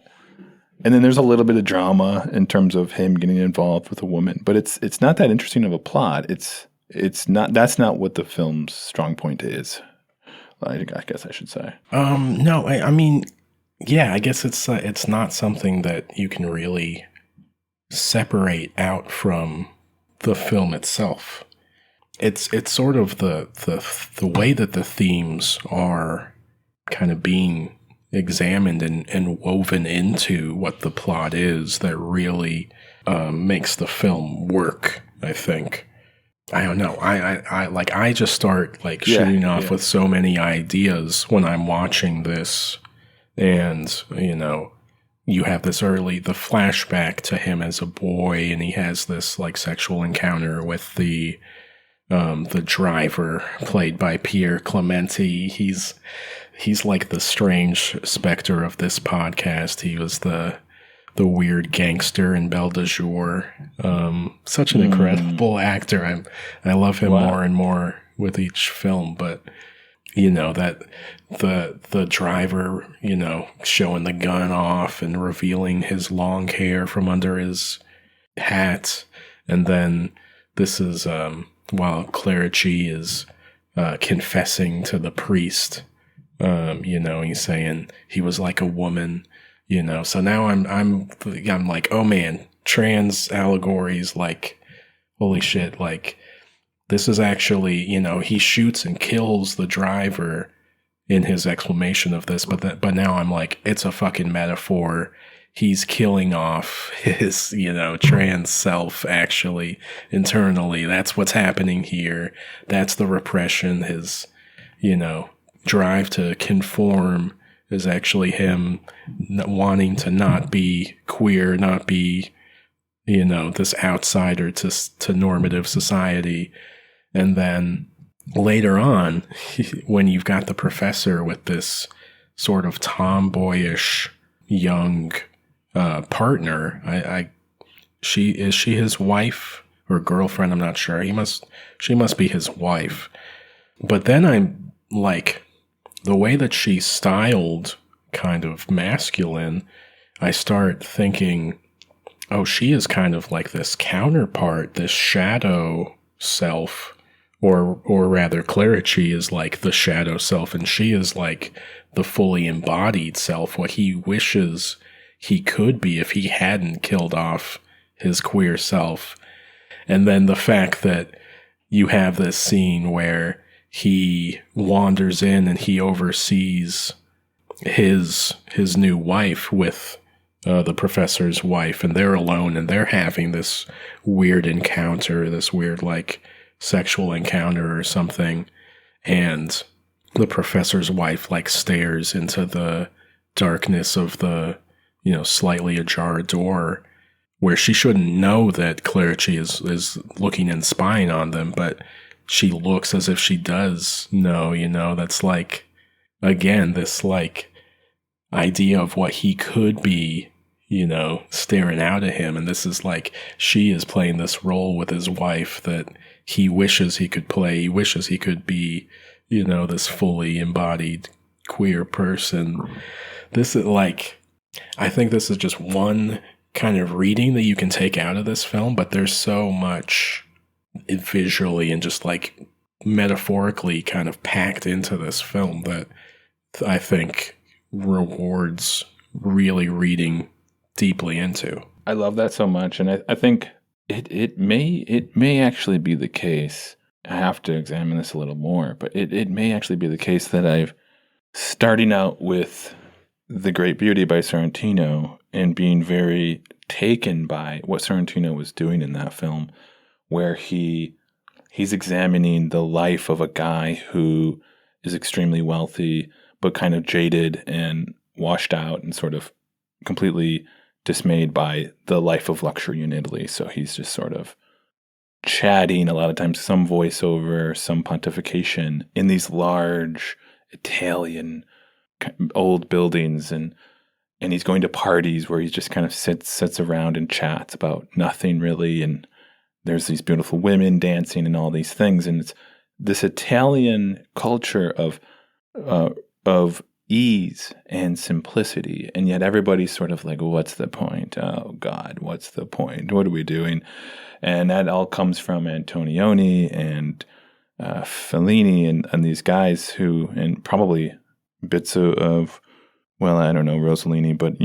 And then there's a little bit of drama in terms of him getting involved with a woman, but it's not that interesting of a plot. It's not. That's not what the film's strong point is. I guess I should say. No, I mean, yeah, I guess it's not something that you can really separate out from the film itself. It's sort of the way that the themes are kind of being examined and woven into what the plot is that really makes the film work, I think. I don't know. I just start like shooting off with so many ideas when I'm watching this, and you have the flashback to him as a boy, and he has this like sexual encounter with the driver played by Pierre Clementi. He's like the strange specter of this podcast. He was the weird gangster in Belle de Jour. Such an incredible actor. I love him more and more with each film. But that the driver, showing the gun off and revealing his long hair from under his hat, and then this is while Clerici is confessing to the priest. He's saying he was like a woman, So now I'm like, oh man, trans allegories, like, holy shit, like this is actually, he shoots and kills the driver in his explanation of this, but now I'm like, it's a fucking metaphor. He's killing off his, trans self actually internally. That's what's happening here. That's the repression. His, drive to conform is actually him wanting to not be queer, not be, this outsider to normative society. And then later on, when you've got the professor with this sort of tomboyish young partner, is she his wife or girlfriend? I'm not sure. She must be his wife. But then I'm like, the way that she's styled, kind of masculine, I start thinking, oh, she is kind of like this counterpart, this shadow self, or rather, Clerici is like the shadow self, and she is like the fully embodied self, what he wishes he could be if he hadn't killed off his queer self. And then the fact that you have this scene where he wanders in and he oversees his new wife with the professor's wife, and they're alone and they're having this weird encounter, this weird like sexual encounter or something. And the professor's wife like stares into the darkness of the, slightly ajar door, where she shouldn't know that Clerici is looking and spying on them, but she looks as if she does know, that's like, again, this like idea of what he could be, staring out at him. And this is like, she is playing this role with his wife that he wishes he could play. He wishes he could be, this fully embodied queer person. This is like, I think this is just one kind of reading that you can take out of this film, but there's so much visually and just like metaphorically kind of packed into this film that I think rewards really reading deeply into. I love that so much, and I think it may actually be the case. I have to examine this a little more, but it may actually be the case that I've starting out with The Great Beauty by Sorrentino and being very taken by what Sorrentino was doing in that film, where he's examining the life of a guy who is extremely wealthy, but kind of jaded and washed out and sort of completely dismayed by the life of luxury in Italy. So he's just sort of chatting, a lot of times some voiceover, some pontification in these large Italian old buildings, and he's going to parties where he just kind of sits around and chats about nothing really, and there's these beautiful women dancing and all these things, and it's this Italian culture of ease and simplicity, and yet everybody's sort of like, what's the point? Oh God, what's the point? What are we doing? And that all comes from Antonioni and Fellini and these guys who, and probably bits of well, I don't know, Rossellini, but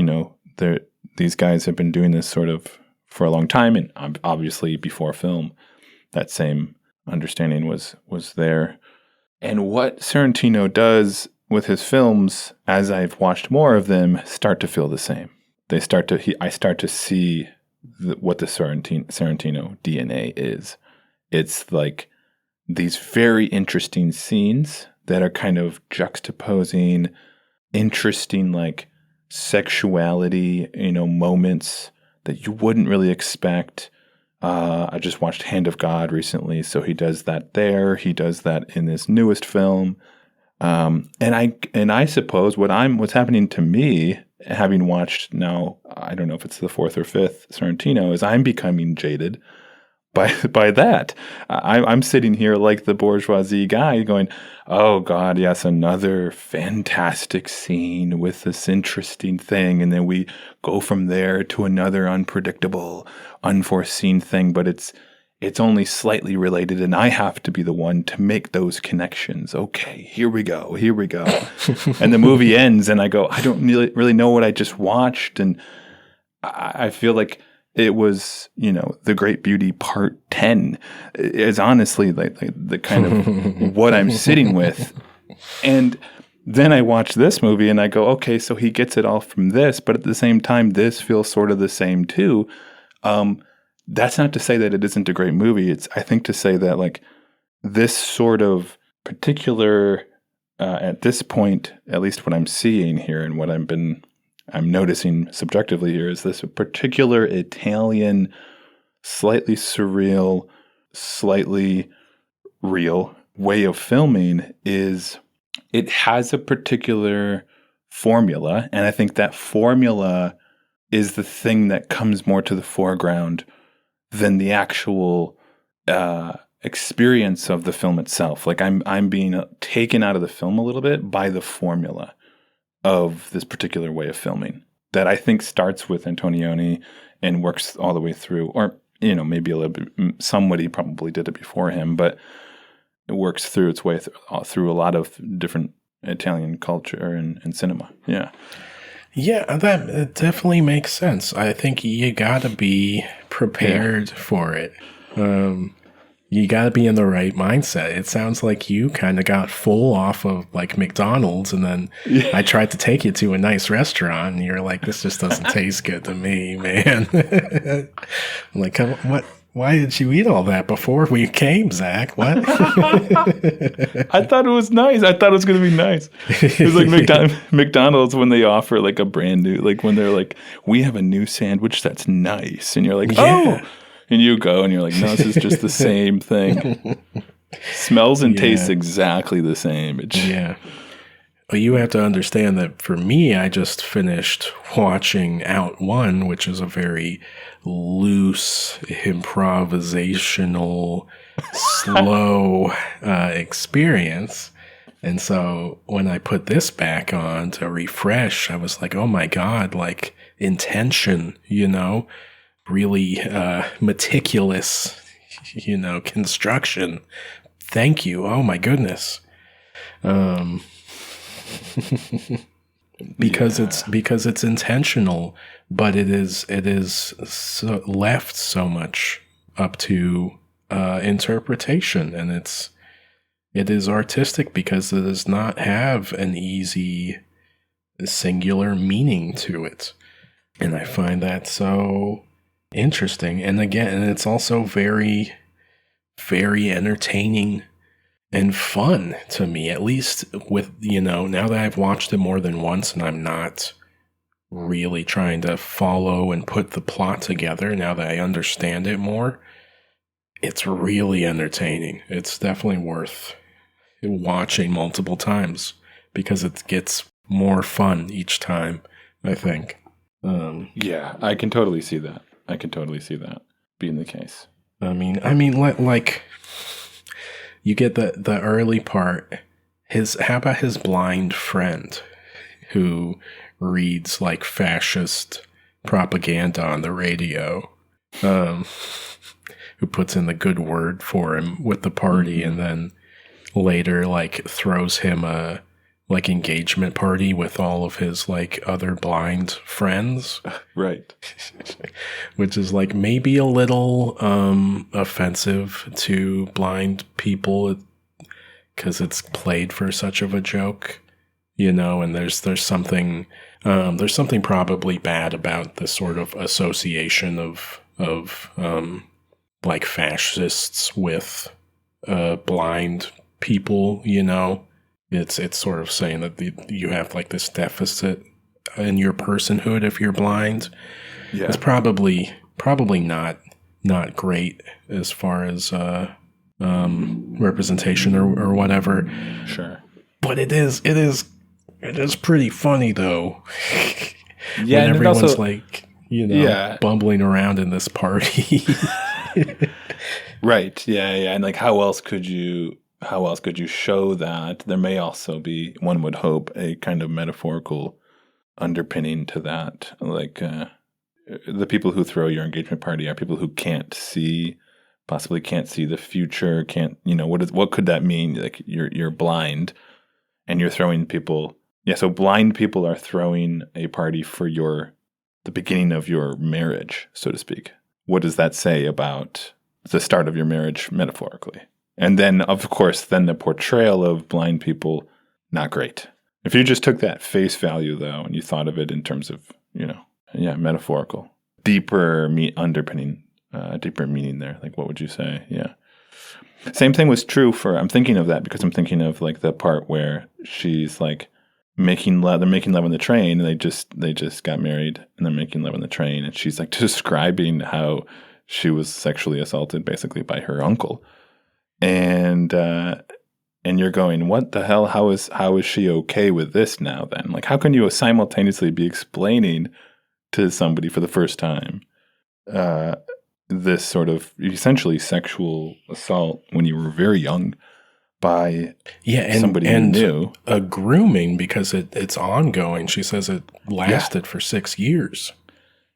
these guys have been doing this sort of for a long time, and obviously before film, that same understanding was there. And what Sorrentino does with his films, as I've watched more of them, start to feel the same. I start to see what the Sorrentino DNA is. It's like these very interesting scenes that are kind of juxtaposing interesting like sexuality, moments that you wouldn't really expect. I just watched Hand of God recently, so he does that there. He does that in his newest film. And I suppose what's happening to me, having watched now, I don't know if it's the fourth or fifth Sorrentino, is I'm becoming jaded by that. I'm sitting here like the bourgeoisie guy going, oh God, yes, another fantastic scene with this interesting thing. And then we go from there to another unpredictable, unforeseen thing, but it's only slightly related, and I have to be the one to make those connections. Okay, here we go. And the movie ends, and I go, I don't really know what I just watched, and I feel like it was, The Great Beauty Part 10 is honestly like the kind of what I'm sitting with. And then I watch this movie and I go, okay, so he gets it all from this, but at the same time, this feels sort of the same too. That's not to say that it isn't a great movie. It's, I think, to say that like this sort of particular, at this point, at least what I'm seeing here and what I'm noticing subjectively here is this particular Italian, slightly surreal, slightly real way of filming it has a particular formula. And I think that formula is the thing that comes more to the foreground than the actual experience of the film itself. Like I'm being taken out of the film a little bit by the formula of this particular way of filming that I think starts with Antonioni and works all the way through, or, maybe a little bit, somebody probably did it before him, but it works through its way through a lot of different Italian culture and cinema. Yeah. Yeah, that definitely makes sense. I think you gotta be prepared for it. You gotta be in the right mindset. It sounds like you kind of got full off of like McDonald's, and then I tried to take you to a nice restaurant, and you're like, "This just doesn't taste good to me, man." I'm like, what? Why did you eat all that before we came, Zach? What? I thought it was nice. I thought it was going to be nice. It was like McDonald's when they offer like a brand new, like when they're like, we have a new sandwich that's nice. And you're like, oh. And you go and you're like, no, this is just the same thing. Smells and tastes exactly the same. Well, you have to understand that for me, I just finished watching Out One, which is a very loose, improvisational, slow experience. And so when I put this back on to refresh, I was like, oh my God, like intention, really meticulous, construction. Thank you. Oh my goodness. Because it's intentional, but it is left so much up to interpretation, and it is artistic because it does not have an easy singular meaning to it, and I find that so interesting. And again, it's also very, very entertaining and fun to me, at least with, now that I've watched it more than once and I'm not really trying to follow and put the plot together, now that I understand it more, it's really entertaining. It's definitely worth watching multiple times because it gets more fun each time, I think. Yeah, I can totally see that. I can totally see that being the case. Like you get the early part. How about his blind friend who reads like fascist propaganda on the radio? Who puts in the good word for him with the party, and then later like throws him a like engagement party with all of his like other blind friends. Right. Which is like maybe a little offensive to blind people because it's played for such of a joke, and there's something probably bad about this sort of association of like fascists with blind people. It's sort of saying that you have like this deficit in your personhood if you're blind. Yeah. It's probably not great as far as representation or whatever. Sure. But it is pretty funny though. Yeah, when and everyone's also, like, bumbling around in this party. Right. Yeah, yeah. And like how else could you show that? There may also be, one would hope, a kind of metaphorical underpinning to that. Like the people who throw your engagement party are people who possibly can't see the future, what could that mean? Like you're blind and you're throwing people. Yeah, so blind people are throwing a party for the beginning of your marriage, so to speak. What does that say about the start of your marriage metaphorically? And then, of course, the portrayal of blind people, not great. If you just took that face value, though, and you thought of it in terms of, metaphorical, deeper underpinning, deeper meaning there, like what would you say? Yeah. Same thing was true I'm thinking of that because I'm thinking of like the part where she's like making love, they're making love on the train, and they just got married and they're making love on the train, and she's like describing how she was sexually assaulted basically by her uncle. And you're going, what the hell? How is she okay with this now then? Like, how can you simultaneously be explaining to somebody for the first time this sort of essentially sexual assault when you were very young by somebody you knew? A grooming, because it's ongoing. She says it lasted for 6 years.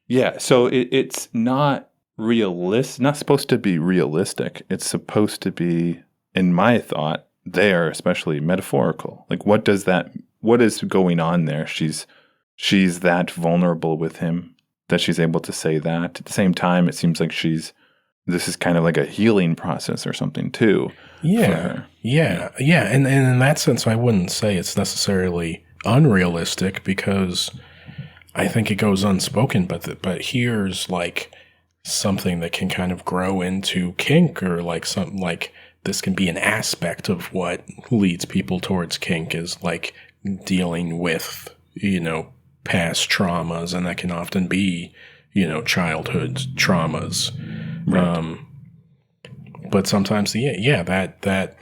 Yeah, so it's not realistic, not supposed to be realistic. It's supposed to be, in my thought, there, especially metaphorical. Like, what is going on there? She's that vulnerable with him that she's able to say that. At the same time, it seems like this is kind of like a healing process or something too. Yeah. And in that sense, I wouldn't say it's necessarily unrealistic because I think it goes unspoken, but here's like something that can kind of grow into kink, or like something like this can be an aspect of what leads people towards kink, is like dealing with, past traumas, and that can often be, childhood traumas. Right. But sometimes, that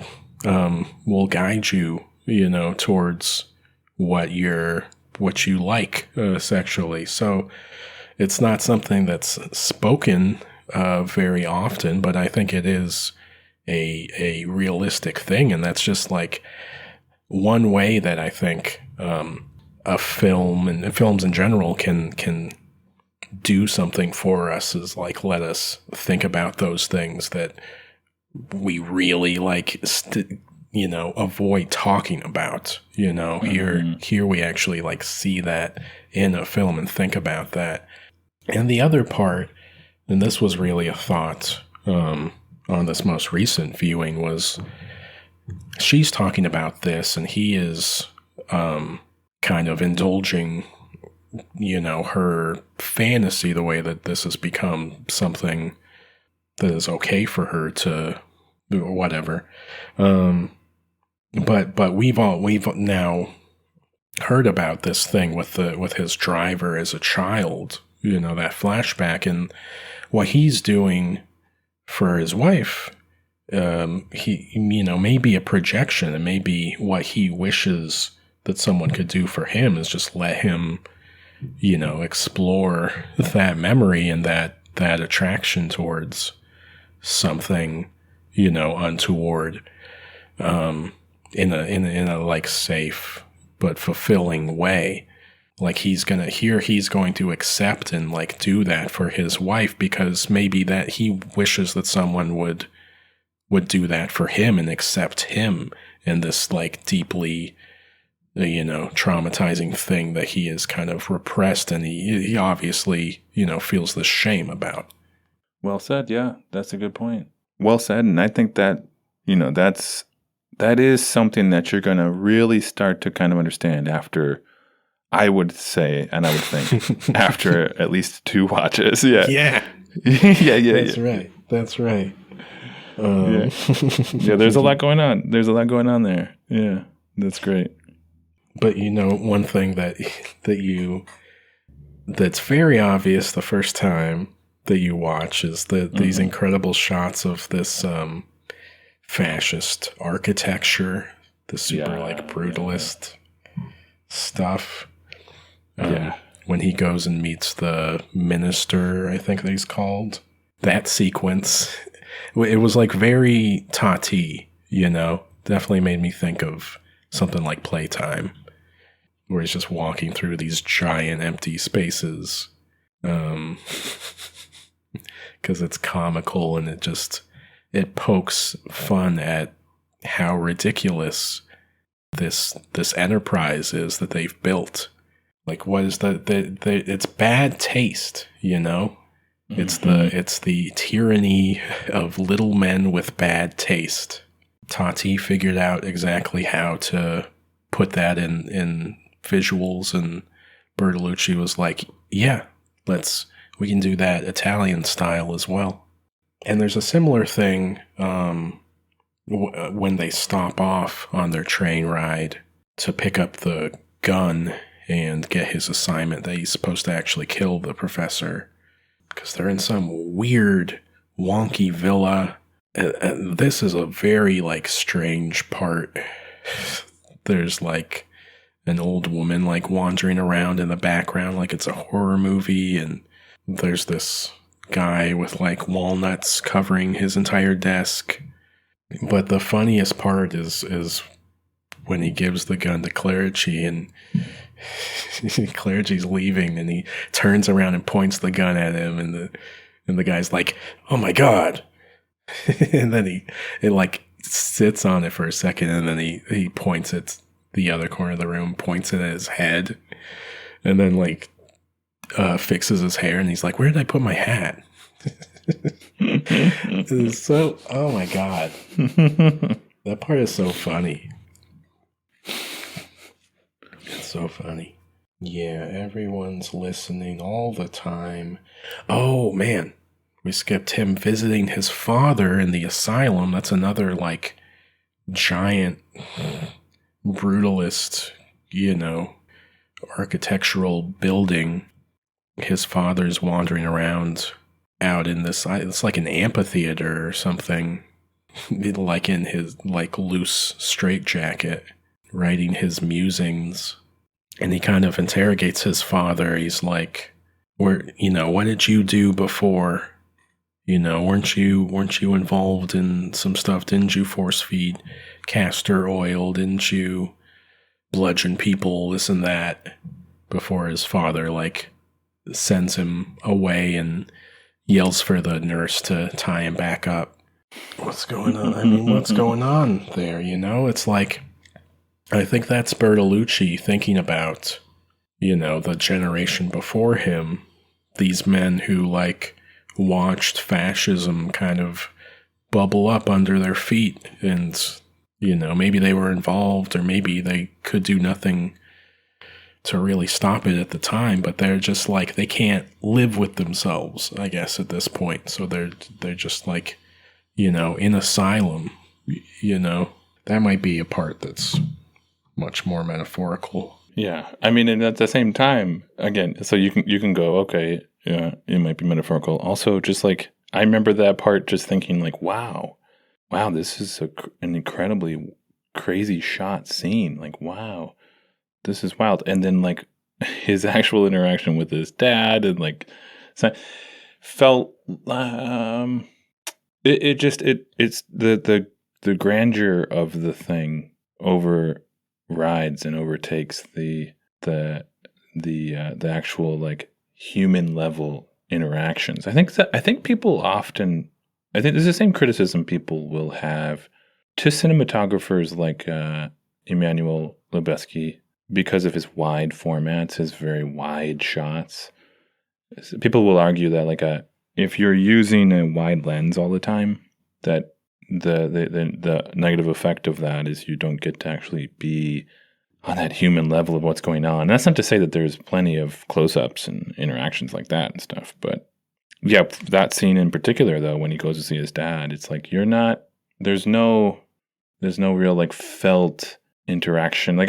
will guide you, towards what you like sexually. So it's not something that's spoken very often, but I think it is a realistic thing, and that's just like one way that I think a film and films in general can do something for us, is like let us think about those things that we really like avoid talking about. Here we actually like see that in a film and think about that. And the other part, and this was really a thought on this most recent viewing, was she's talking about this and he is kind of indulging, her fantasy, the way that this has become something that is okay for her to do or whatever. But we've now heard about this thing with his driver as a child, that flashback, and what he's doing for his wife, he, may be a projection, and maybe what he wishes that someone could do for him is just let him, explore that memory and that attraction towards something, untoward, in a like safe but fulfilling way. Like he's going to accept and like do that for his wife, because maybe that he wishes that someone would do that for him and accept him in this like deeply, traumatizing thing that he is kind of repressed, and he obviously, feels this shame about. Well said. Yeah, that's a good point. Well said. And I think that, that is something that you're going to really start to kind of understand after, I would say, and I would think, after at least 2 watches. Yeah. Yeah. yeah. That's right. Yeah, there's a lot going on. There's a lot going on there. Yeah, that's great. But one thing that's very obvious the first time that you watch is these incredible shots of this fascist architecture, the super brutalist stuff. When he goes and meets the minister, I think that he's called. That sequence, it was like very Tati, definitely made me think of something like Playtime, where he's just walking through these giant empty spaces. Because it's comical, and it pokes fun at how ridiculous this enterprise is that they've built. Like, what is it's bad taste, It's the tyranny of little men with bad taste. Tati figured out exactly how to put that in visuals, and Bertolucci was like, yeah, we can do that Italian style as well. And there's a similar thing when they stop off on their train ride to pick up the gun and get his assignment that he's supposed to actually kill the professor, because they're in some weird, wonky villa. And this is a very, like, strange part. There's, like, an old woman, like, wandering around in the background like it's a horror movie, and there's this guy with, like, walnuts covering his entire desk. But the funniest part is when he gives the gun to Clerici, and Clerici's leaving, and he turns around and points the gun at him, and the guy's like, "Oh my god!" And then it like sits on it for a second, and then he points at the other corner of the room, points it at his head, and then like fixes his hair, and he's like, "Where did I put my hat?" It's so, oh my god, that part is so funny. It's so funny. Yeah, everyone's listening all the time. Oh man, we skipped him visiting his father in the asylum. That's another like giant brutalist, architectural building. His father's wandering around out in this, it's like an amphitheater or something, like in his like loose straitjacket, writing his musings. And he kind of interrogates his father. He's like, what did you do before? Weren't you involved in some stuff? Didn't you force feed castor oil? Didn't you bludgeon people, this and that? Before his father, like, sends him away and yells for the nurse to tie him back up. What's going on? I mean, what's going on there? It's like, I think that's Bertolucci thinking about, the generation before him, these men who, like, watched fascism kind of bubble up under their feet, and, maybe they were involved, or maybe they could do nothing to really stop it at the time, but they're just like, they can't live with themselves, I guess, at this point. So they're just like, in asylum, that might be a part that's much more metaphorical. Yeah. I mean, and at the same time, again, so you can go, okay, yeah, it might be metaphorical. Also, just like, I remember that part just thinking like, wow, this is an incredibly crazy shot scene. Like, wow, this is wild. And then like his actual interaction with his dad and like, so felt, it's the grandeur of the thing overrides and overtakes the actual like human level interactions. I think people often, I think there's the same criticism people will have to cinematographers like Emmanuel Lubezki because of his wide formats, his very wide shots. People will argue that like if you're using a wide lens all the time, that the negative effect of that is you don't get to actually be on that human level of what's going on. And that's not to say that there's plenty of close-ups and interactions like that and stuff, but yeah, that scene in particular though, when he goes to see his dad, it's like there's no real like felt interaction. Like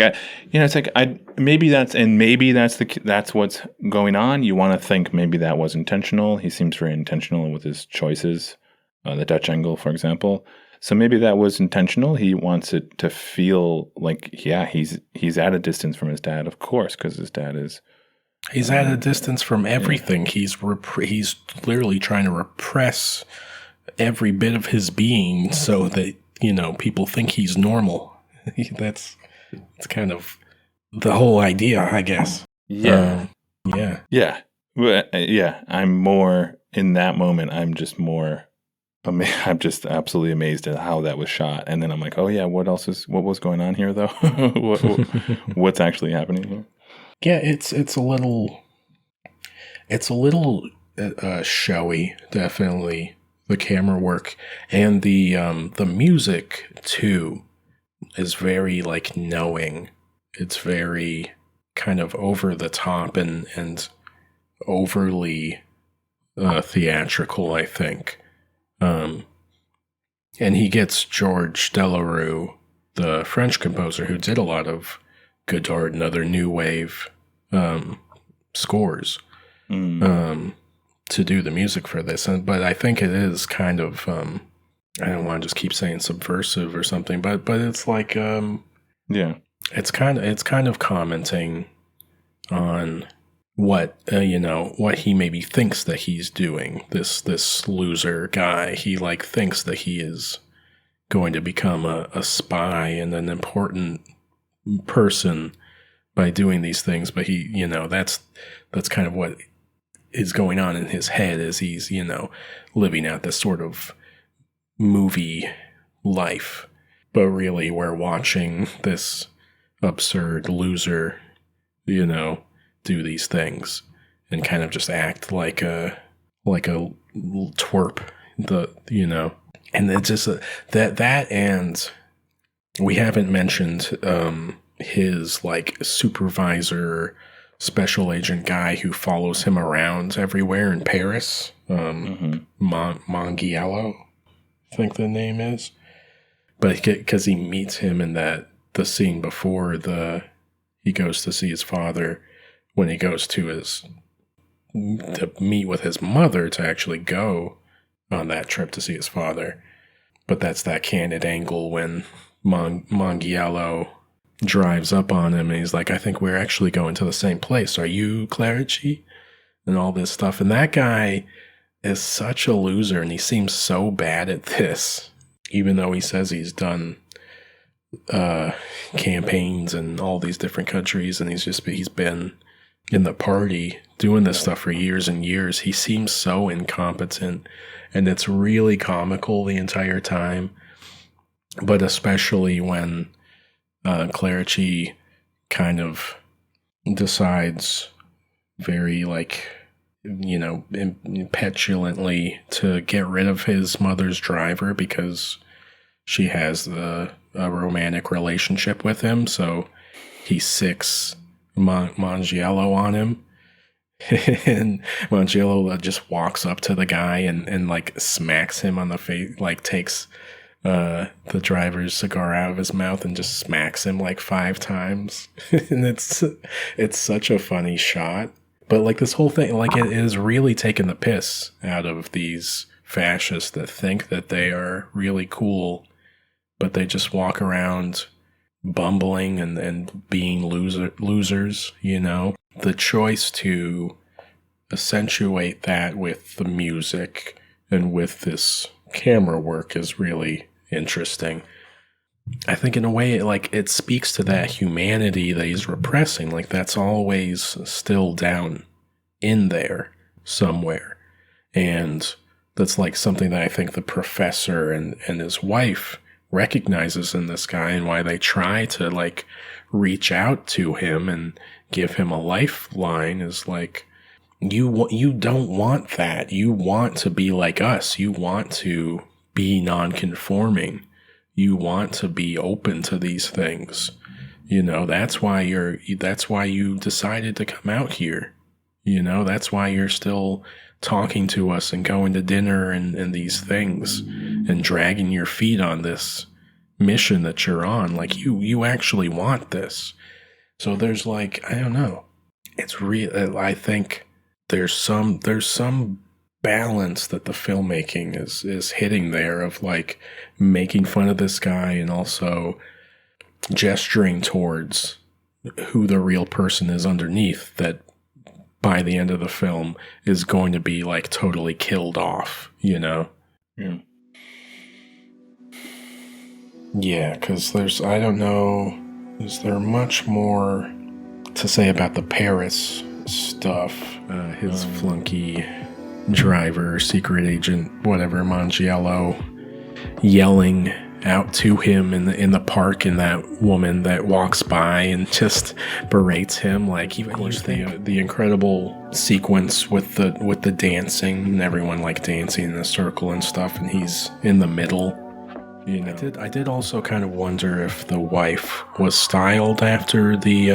it's like maybe that's what's going on. You want to think maybe that was intentional. He seems very intentional with his choices. The Dutch angle, for example. So maybe that was intentional. He wants it to feel like, yeah, he's at a distance from his dad, of course, because his dad is. He's at a distance from everything. Yeah. He's literally trying to repress every bit of his being so that people think he's normal. That's kind of the whole idea, I guess. Yeah. Yeah. I'm more in that moment. I'm just more. I'm just absolutely amazed at how that was shot, and then I'm like, oh yeah, what was going on here though? What's actually happening though? Yeah, it's a little showy, definitely. The camera work and the music too is very like knowing. It's very kind of over the top and overly theatrical, I think. And he gets George Delerue, the French composer who did a lot of Godard and other new wave scores, to do the music for this. But I think it is kind of, I don't want to just keep saying subversive or something, but it's like, it's kind of commenting on what what he maybe thinks that he's doing. This loser guy, he like thinks that he is going to become a spy and an important person by doing these things, but he that's kind of what is going on in his head as he's living out this sort of movie life, but really we're watching this absurd loser do these things and kind of just act like a twerp, and it's just that and we haven't mentioned his like supervisor special agent guy who follows him around everywhere in Paris, Mongiello, I think the name is, but because he meets him in the scene before he goes to see his father, when he goes to meet with his mother to actually go on that trip to see his father. But that's that candid angle when Mongiello drives up on him and he's like, I think we're actually going to the same place. Are you Clerici? And all this stuff. And that guy is such a loser and he seems so bad at this, even though he says he's done campaigns in all these different countries and he's been in the party doing this stuff for years and years. He seems so incompetent and it's really comical the entire time, but especially when Clerici kind of decides very petulantly to get rid of his mother's driver because she has a romantic relationship with him, so he sicks Mongiello on him. And Mongiello just walks up to the guy and like smacks him on the face, like takes the driver's cigar out of his mouth and just smacks him like 5 times. And it's such a funny shot. But like this whole thing, like it is really taking the piss out of these fascists that think that they are really cool, but they just walk around bumbling and being losers, you know? The choice to accentuate that with the music and with this camera work is really interesting. I think in a way, it speaks to that humanity that he's repressing. Like, that's always still down in there somewhere. And that's like something that I think the professor and his wife recognizes in this guy, and why they try to like reach out to him and give him a lifeline is like, you don't want that. You want to be like us. You want to be non-conforming. You want to be open to these things. You know, that's why you decided to come out here. You know, that's why you're still talking to us and going to dinner and these things and dragging your feet on this mission that you're on. Like, you actually want this. So there's like, I don't know. It's real. I think there's some balance that the filmmaking is hitting there, of like making fun of this guy and also gesturing towards who the real person is underneath, that by the end of the film is going to be like totally killed off, you know? Yeah. Yeah, because I don't know, is there much more to say about the Paris stuff? His flunky driver, secret agent, whatever, Mangiello, yelling out to him in the park, and that woman that walks by and just berates him. Like, even the incredible sequence with the dancing, and everyone like dancing in a circle and stuff, and he's in the middle. You know, I did also kind of wonder if the wife was styled after the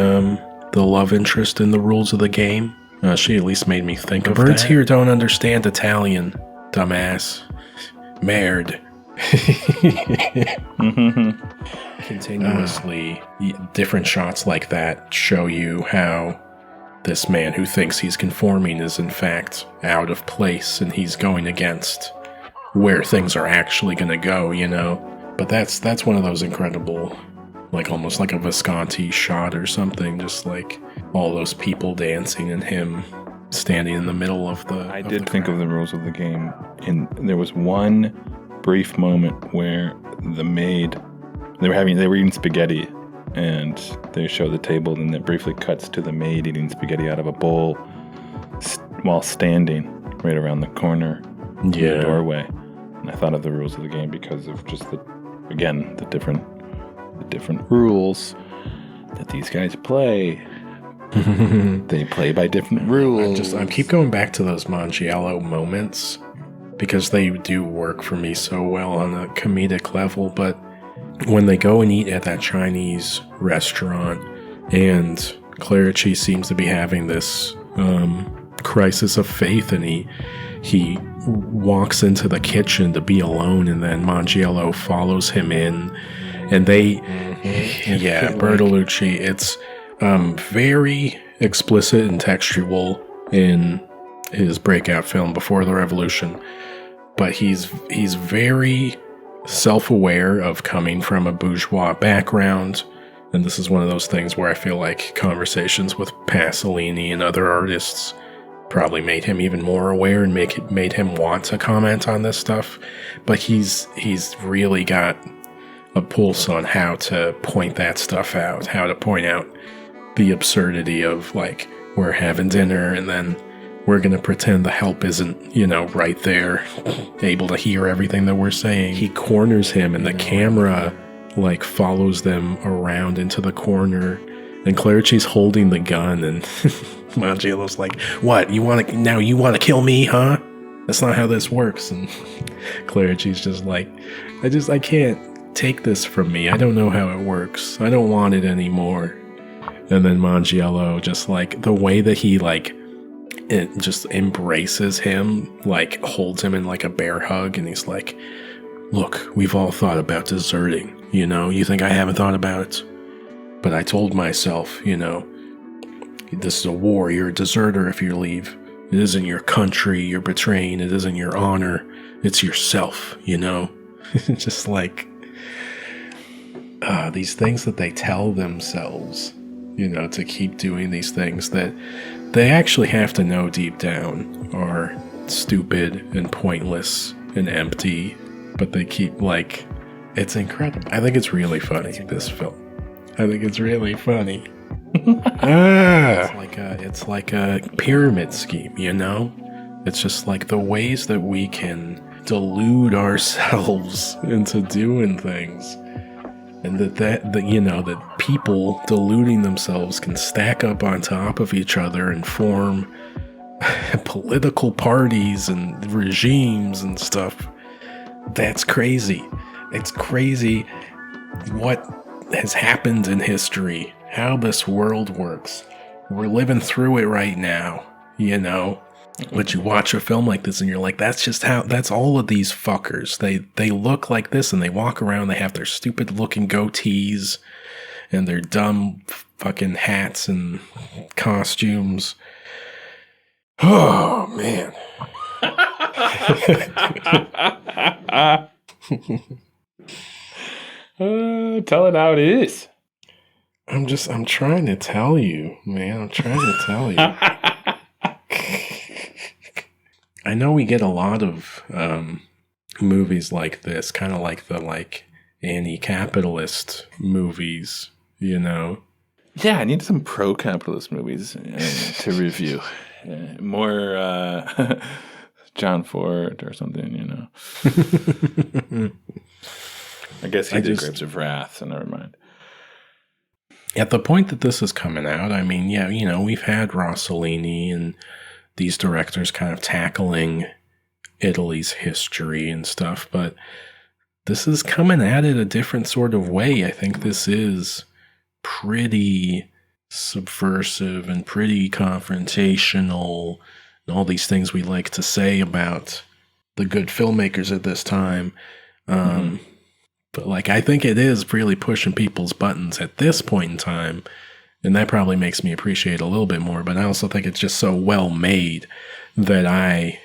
love interest in the rules of the game. She at least made me think of that. Birds here don't understand Italian, dumbass. Merde. Continuously, different shots like that show you how this man who thinks he's conforming is in fact out of place, and he's going against where things are actually going to go, you know? But that's one of those incredible, like almost like a Visconti shot or something, just like all those people dancing and him standing in the middle of the... I did think of the rules of the game, and there was one brief moment where the maid, they were eating spaghetti, and they show the table, and it briefly cuts to the maid eating spaghetti out of a bowl while standing right around the corner of the doorway. And I thought of the rules of the game because of just the different rules that these guys play. They play by different rules. I keep going back to those Mangiello moments because they do work for me so well on a comedic level. But when they go and eat at that Chinese restaurant, and Clerici seems to be having this crisis of faith, and he walks into the kitchen to be alone, and then Mangiello follows him in, and Bertolucci, it's very explicit and textual in his breakout film Before the Revolution, but he's very self-aware of coming from a bourgeois background, and this is one of those things where I feel like conversations with Pasolini and other artists probably made him even more aware and made him want to comment on this stuff. But he's really got a pulse on how to point that stuff out, how to point out the absurdity of, like, we're having dinner and then we're going to pretend the help isn't, right there, able to hear everything that we're saying. He corners him, and the camera, like, follows them around into the corner, and Clerici's holding the gun, and Mangiello's like, what, you want to kill me, huh? That's not how this works. And Clerici's just like, I can't take this from me. I don't know how it works. I don't want it anymore. And then Mangiello, just like the way that he it just embraces him, like holds him in like a bear hug, and he's like, look, we've all thought about deserting, you think I haven't thought about it? But I told myself, this is a war, you're a deserter if you leave. It isn't your country you're betraying. It isn't your honor. It's yourself, you know? Just like these things that they tell themselves, you know, to keep doing these things that they actually have to know deep down are stupid and pointless and empty, but they keep, like, it's incredible. I think it's really funny, this film. I think it's really funny. It's like a pyramid scheme, you know? It's just like the ways that we can delude ourselves into doing things. And that you know, that people deluding themselves can stack up on top of each other and form political parties and regimes and stuff. That's crazy. It's crazy what has happened in history, how this world works. We're living through it right now, you know? But you watch a film like this and you're like, that's all of these fuckers. They look like this and they walk around, they have their stupid looking goatees and their dumb fucking hats and costumes. Oh, man. Tell it how it is. I'm trying to tell you, man. I'm trying to tell you. I know we get a lot of movies like this, kind of like the anti-capitalist movies, you know? Yeah, I need some pro-capitalist movies to review. More John Ford or something, you know? I guess he did Grapes of Wrath, so never mind. At the point that this is coming out, I mean, yeah, you know, we've had Rossellini and these directors kind of tackling Italy's history and stuff, but this is coming at it a different sort of way. I think this is pretty subversive and pretty confrontational and all these things we like to say about the good filmmakers at this time. But like, I think it is really pushing people's buttons at this point in time. And that probably makes me appreciate a little bit more. But I also think it's just so well made that I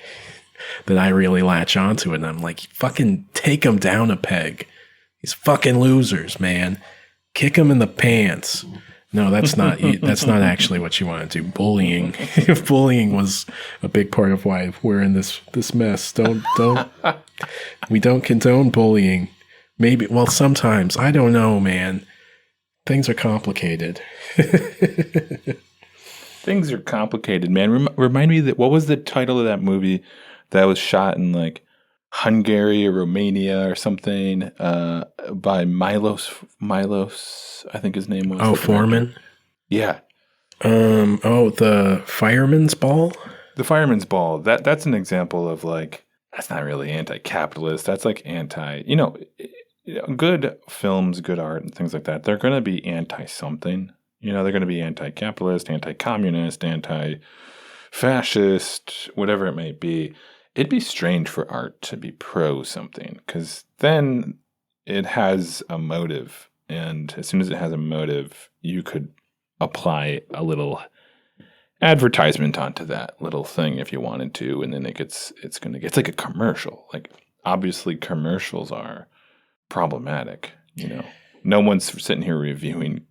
really latch onto it. And I'm like, fucking take them down a peg. These fucking losers, man. Kick them in the pants. No, that's not actually what you want to do. Bullying. Bullying was a big part of why we're in this mess. We don't condone bullying. Maybe, well, sometimes. I don't know, man. Things are complicated. Things are complicated, man. Remind me what was the title of that movie that was shot in like Hungary or Romania or something by Milos, I think his name was. Oh, Foreman? Yeah. The Fireman's Ball? The Fireman's Ball. That's an example of like, that's not really anti-capitalist. That's like good films, good art, and things like that, they're going to be anti-something. You know, they're going to be anti-capitalist, anti-communist, anti-fascist, whatever it may be. It'd be strange for art to be pro-something, because then it has a motive. And as soon as it has a motive, you could apply a little advertisement onto that little thing if you wanted to, and then it's like a commercial. Like, obviously commercials are problematic, you know. No one's sitting here reviewing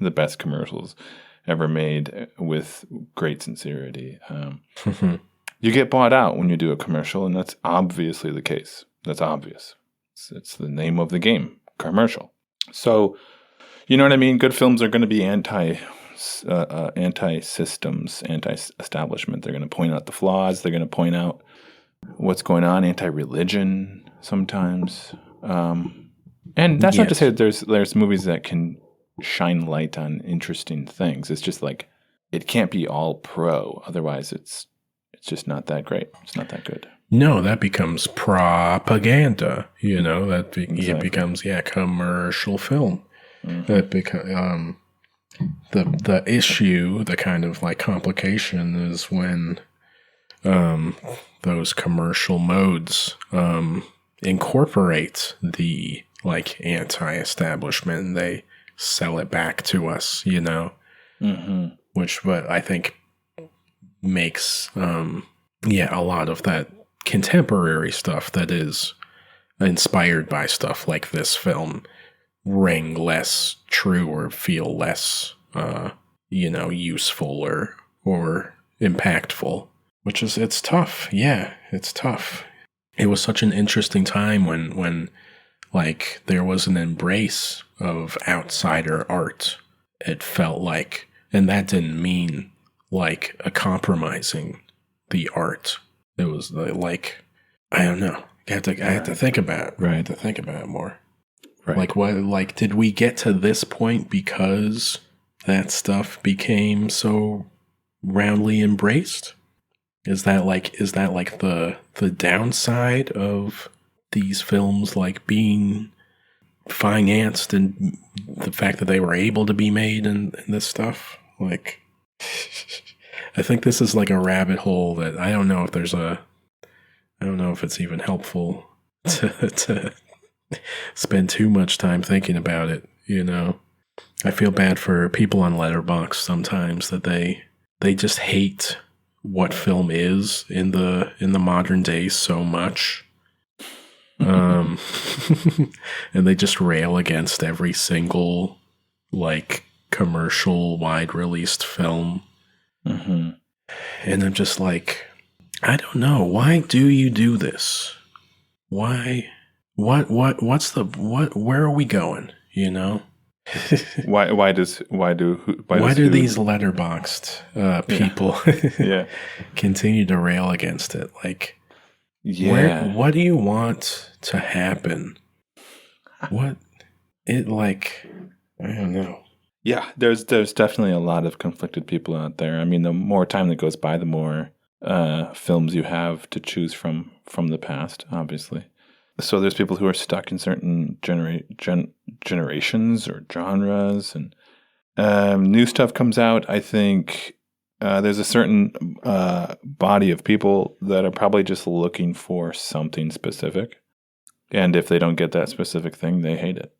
the best commercials ever made with great sincerity. You get bought out when you do a commercial, and that's obviously the case. That's obvious. It's the name of the game, commercial. So, you know what I mean? Good films are going to be anti-systems, anti-establishment. They're going to point out the flaws. They're going to point out what's going on, anti-religion sometimes. And that's not to say that there's movies that can shine light on interesting things. It's just like, it can't be all pro. Otherwise, it's just not that great. It's not that good. No, that becomes propaganda. You know, Exactly. It becomes commercial film. Mm-hmm. That becomes the issue, the kind of like complication is when those commercial modes incorporate the like anti-establishment, and they sell it back to us, you know. Mm-hmm. But I think makes a lot of that contemporary stuff that is inspired by stuff like this film ring less true or feel less useful or impactful, which is, it's tough. Yeah, it's tough. It was such an interesting time when like there was an embrace of outsider art. It felt like, and that didn't mean like a compromising the art. It was like, I don't know. I had to think about it. Right. I had to think about it more. Right. Like what? Like, did we get to this point because that stuff became so roundly embraced? Is that like the downside of these films like being financed and the fact that they were able to be made and this stuff? Like, I think this is like a rabbit hole that I don't know if it's even helpful to spend too much time thinking about it, you know? I feel bad for people on Letterboxd sometimes that they just hate what film is in the modern day so much. And they just rail against every single like commercial wide released film. Mm-hmm. And I'm just like, I don't know. Why do you do this? Why? Where are we going? You know? Why do these Letterboxd people continue to rail against it? Like, what do you want to happen? I don't know. Yeah, there's definitely a lot of conflicted people out there. I mean, the more time that goes by, the more films you have to choose from the past, obviously. So there's people who are stuck in certain generations or genres, and new stuff comes out. I think there's a certain body of people that are probably just looking for something specific. And if they don't get that specific thing, they hate it.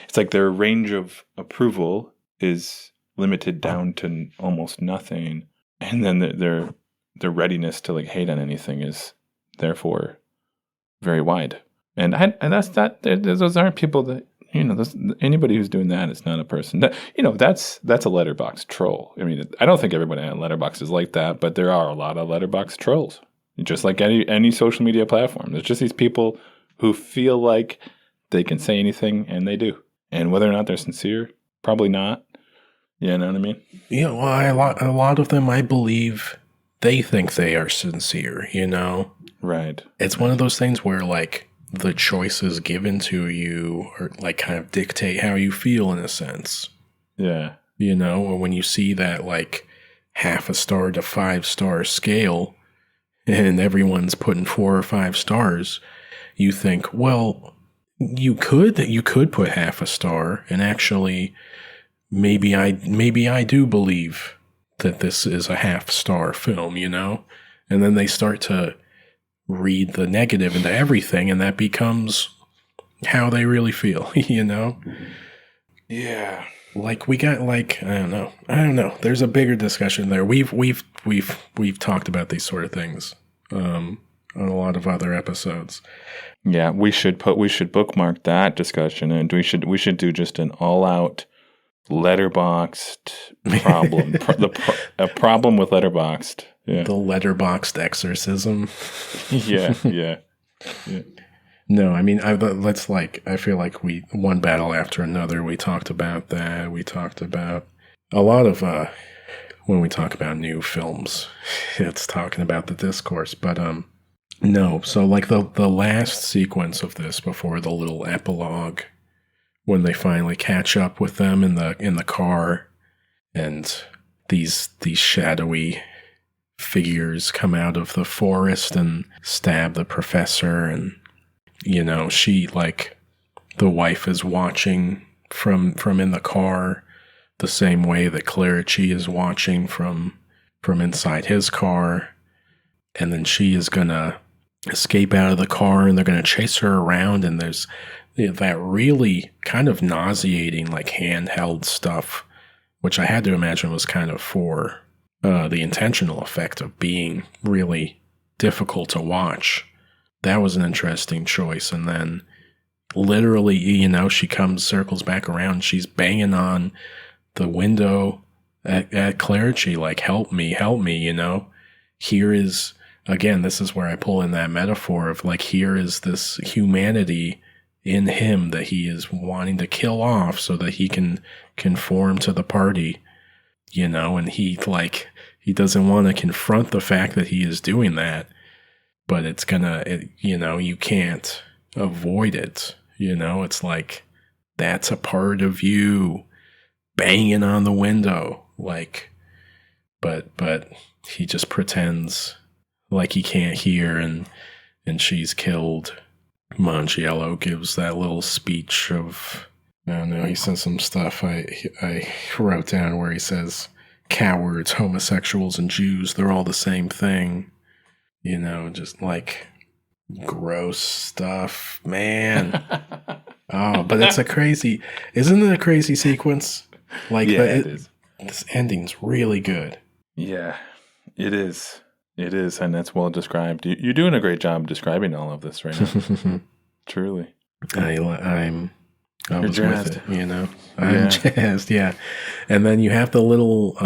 It's like their range of approval is limited down to almost nothing. And then their readiness to like hate on anything is therefore very wide. And that's that. Those aren't people that, you know, anybody who's doing that is not a person that, you know, that's a Letterboxd troll. I mean, I don't think everybody on Letterboxd is like that, but there are a lot of Letterboxd trolls, just like any social media platform. There's just these people who feel like they can say anything, and they do. And whether or not they're sincere, probably not. You know what I mean? Yeah, well, a lot of them, I believe, they think they are sincere, you know? Right. It's one of those things where, like, the choices given to you are, like, kind of dictate how you feel in a sense. Yeah. You know, or when you see that, like, 0.5 star to 5-star scale, and everyone's putting 4 or 5 stars, you think, well, you could put 0.5 star, and actually, maybe I do believe that this is a 0.5 star film, you know? And then they start to read the negative into everything, and that becomes how they really feel, you know? Yeah. Like, we got, like, I don't know. There's a bigger discussion there. We've talked about these sort of things on a lot of other episodes. Yeah, we should bookmark that discussion, and we should do just an all-out Letterboxd problem. A problem with Letterboxd. Yeah. The Letterboxd exorcism. Yeah. No, I mean, I feel like one battle after another, we talked about that. We talked about a lot of, when we talk about new films, it's talking about the discourse, but, no. So like the last sequence of this before the little epilogue, when they finally catch up with them in the car, and these shadowy figures come out of the forest and stab the professor, and you know, she, like, the wife is watching from in the car the same way that Clerici is watching from inside his car, and then she is gonna escape out of the car, and they're gonna chase her around, and there's that really kind of nauseating, like, handheld stuff, which I had to imagine was kind of for the intentional effect of being really difficult to watch. That was an interesting choice. And then literally, she circles back around. She's banging on the window at Clerici, like, help me, Here is, again, this is where I pull in that metaphor of, like, here is this humanity in him that he is wanting to kill off so that he can conform to the party, and he doesn't want to confront the fact that he is doing that, but it's you can't avoid it. It's like, that's a part of you banging on the window, like, but he just pretends like he can't hear, and she's killed. Mangiello gives that little speech of, I don't know, he says some stuff I wrote down where he says, cowards, homosexuals, and Jews, they're all the same thing. Just like gross stuff, man. Oh, but it's isn't it a crazy sequence? Like, yeah, it is. This ending's really good. Yeah, it is. It is, and that's well described. You're doing a great job describing all of this right now. Truly. I was jazzed. with it, I'm jazzed, yeah. And then you have the little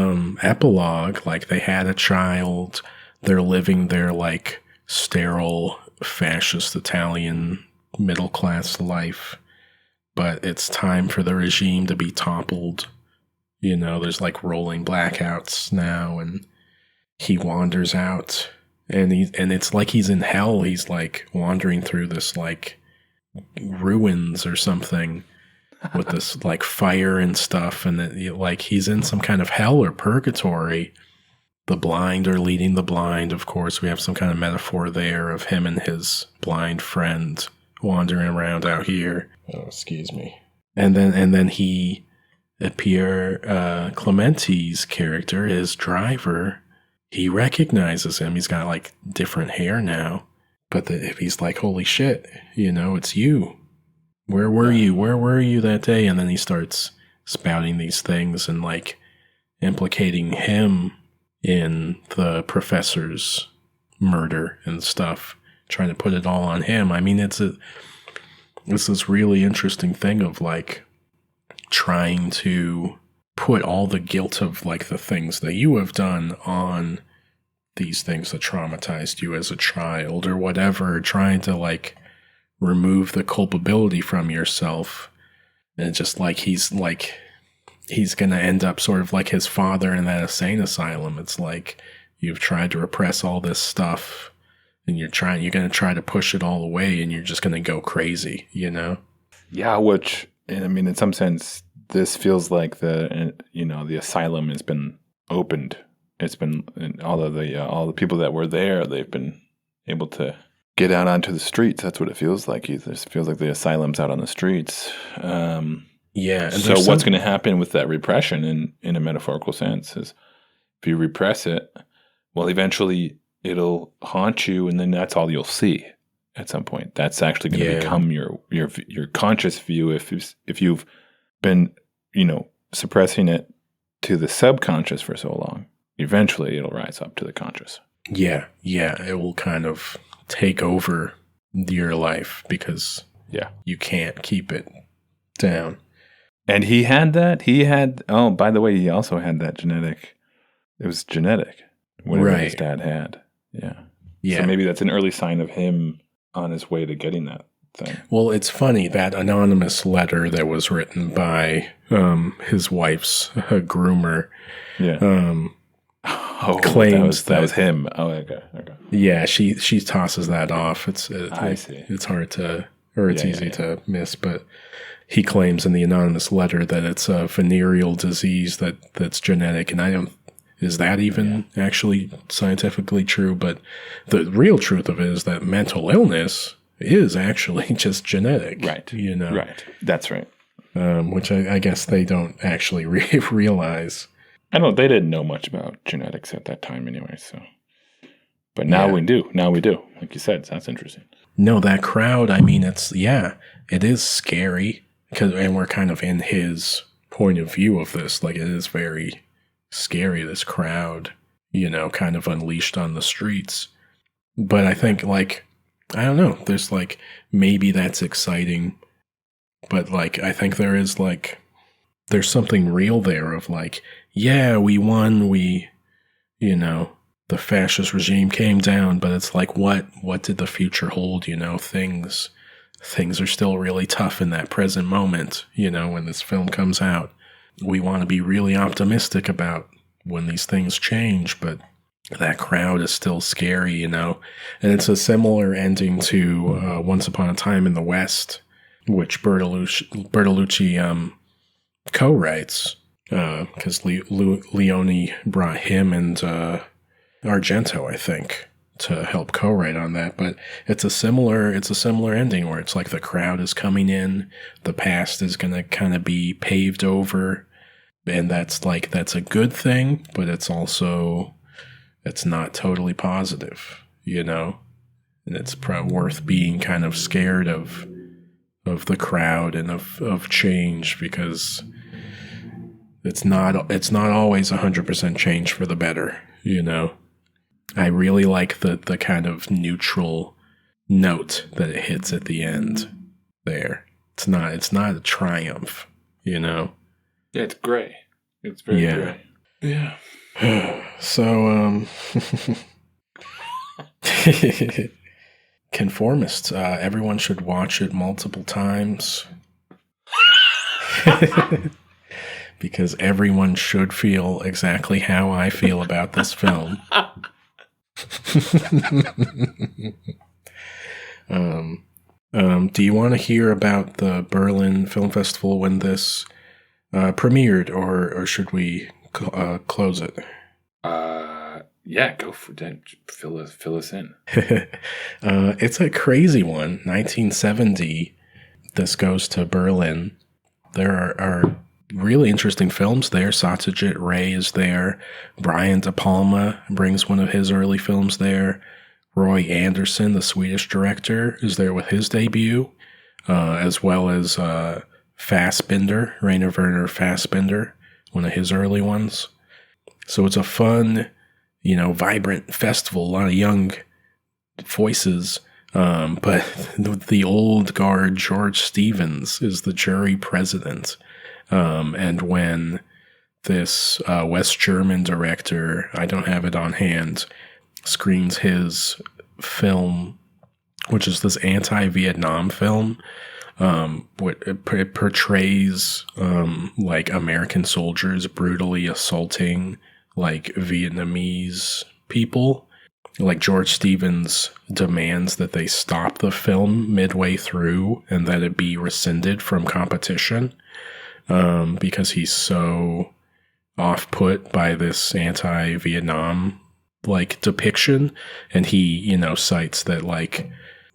epilogue, like, they had a child, they're living their, like, sterile, fascist Italian middle-class life, but it's time for the regime to be toppled. There's, like, rolling blackouts now, and he wanders out, and it's like he's in hell. He's, like, wandering through this, like, ruins or something with this, like, fire and stuff, and like he's in some kind of hell or purgatory. The blind are leading the blind. Of course, we have some kind of metaphor there of him and his blind friend wandering around out here. Oh, excuse me. And then he Pierre Clementi's character, his driver, he recognizes him. He's got, like, different hair now. But if he's like, holy shit, it's you. Where were you? Where were you that day? And then he starts spouting these things and, like, implicating him in the professor's murder and stuff, trying to put it all on him. I mean, it's this really interesting thing of, like, trying to put all the guilt of, like, the things that you have done on these things that traumatized you as a child or whatever, trying to, like, remove the culpability from yourself. And it's just like he's going to end up sort of like his father in that insane asylum. It's like you've tried to repress all this stuff and you're going to try to push it all away, and you're just going to go crazy, Yeah, which, I mean, in some sense, this feels like the asylum has been opened. It's been, all the people that were there, they've been able to get out onto the streets. That's what it feels like. It feels like the asylum's out on the streets. Yeah. And so what's going to happen with that repression in a metaphorical sense is, if you repress it, well, eventually it'll haunt you, and then that's all you'll see at some point. That's actually going to become your conscious view. If you've been, suppressing it to the subconscious for so long, eventually it'll rise up to the conscious. Yeah. It will kind of take over your life because you can't keep it down. And he had that. Oh, by the way, he also had that genetic. It was genetic. Whatever his dad had. Yeah. So maybe that's an early sign of him on his way to getting that thing. Well, it's funny, that anonymous letter that was written by his wife's groomer. Yeah. Claims that was him. Oh, okay. Yeah, she tosses that off. I see. It's hard to, or it's easy to miss, but he claims in the anonymous letter that it's a venereal disease that's genetic, and is that even actually scientifically true? But the real truth of it is that mental illness is actually just genetic. Right. Right. That's right. Which I guess they don't actually realize. They didn't know much about genetics at that time anyway, so. But now we do. Like you said, that's interesting. No, that crowd, I mean, it is scary, and we're kind of in his point of view of this. Like, it is very scary, this crowd. kind of unleashed on the streets. But I think, like, I don't know, there's like, maybe that's exciting, but like, I think there's something real there of like, yeah, we won, the fascist regime came down, but it's like, what did the future hold? Things are still really tough in that present moment, when this film comes out. We want to be really optimistic about when these things change, but that crowd is still scary, and it's a similar ending to Once Upon a Time in the West, which Bertolucci co-writes, because Leone brought him and Argento, I think, to help co-write on that. But it's a similar ending where it's like the crowd is coming in, the past is going to kind of be paved over, and that's a good thing, but it's not totally positive, and it's worth being kind of scared of the crowd and of change, because it's not always 100% change for the better, I really like the kind of neutral note that it hits at the end there. It's not a triumph, Yeah, it's gray. It's very gray. Yeah. So, Conformist. Everyone should watch it multiple times. Because everyone should feel exactly how I feel about this film. Do you want to hear about the Berlin Film Festival when this premiered, or should we close it? Yeah, go for it. Fill us in. It's a crazy one. 1970. This goes to Berlin. There are really interesting films there. Satyajit Ray is there. Brian De Palma brings one of his early films there. Roy Andersson, the Swedish director, is there with his debut, as well as Fassbinder, Rainer Werner Fassbinder, one of his early ones. So it's a fun, vibrant festival, a lot of young voices. But the old guard, George Stevens, is the jury president. And when this West German director, I don't have it on hand, screens his film, which is this anti-Vietnam film, it portrays like American soldiers brutally assaulting like Vietnamese people. Like George Stevens demands that they stop the film midway through and that it be rescinded from competition, because he's so off-put by this anti-Vietnam like depiction, and he cites that like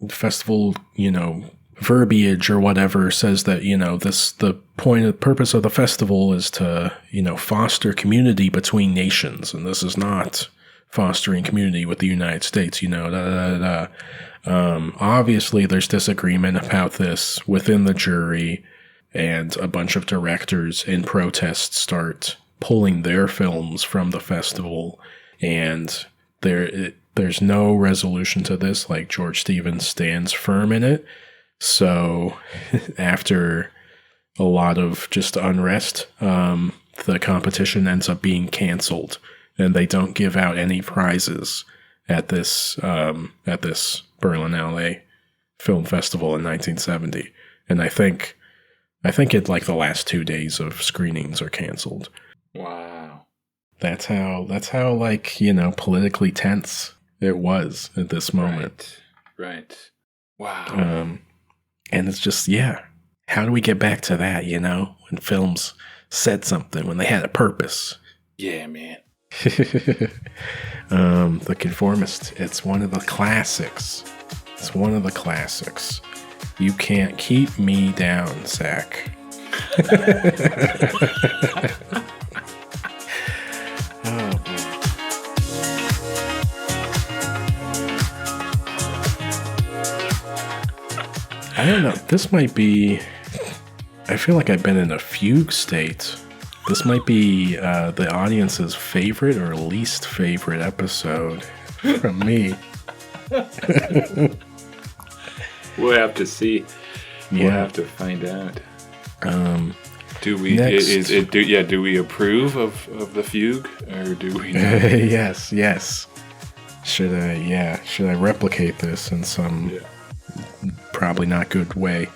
festival verbiage or whatever says that the purpose of the festival is to foster community between nations, and this is not fostering community with the United States, obviously there's disagreement about this within the jury, and a bunch of directors in protest start pulling their films from the festival, and there's no resolution to this. Like George Stevens stands firm in it. So after a lot of just unrest, the competition ends up being canceled, and they don't give out any prizes at this Berlinale Film Festival in 1970. And I think it's like the last 2 days of screenings are canceled. Wow. That's how like, politically tense it was at this moment. Right. Wow. And it's just, how do we get back to that, when films said something, when they had a purpose? Yeah, man. The Conformist, it's one of the classics. You can't keep me down, Zach. Oh, boy. I don't know. This might be... I feel like I've been in a fugue state This might be the audience's favorite or least favorite episode from me. We'll have to see. Yeah. We'll have to find out. Do we? Next. Do we approve of the fugue, or do we? Not? Yes. Should I replicate this in some probably not good way?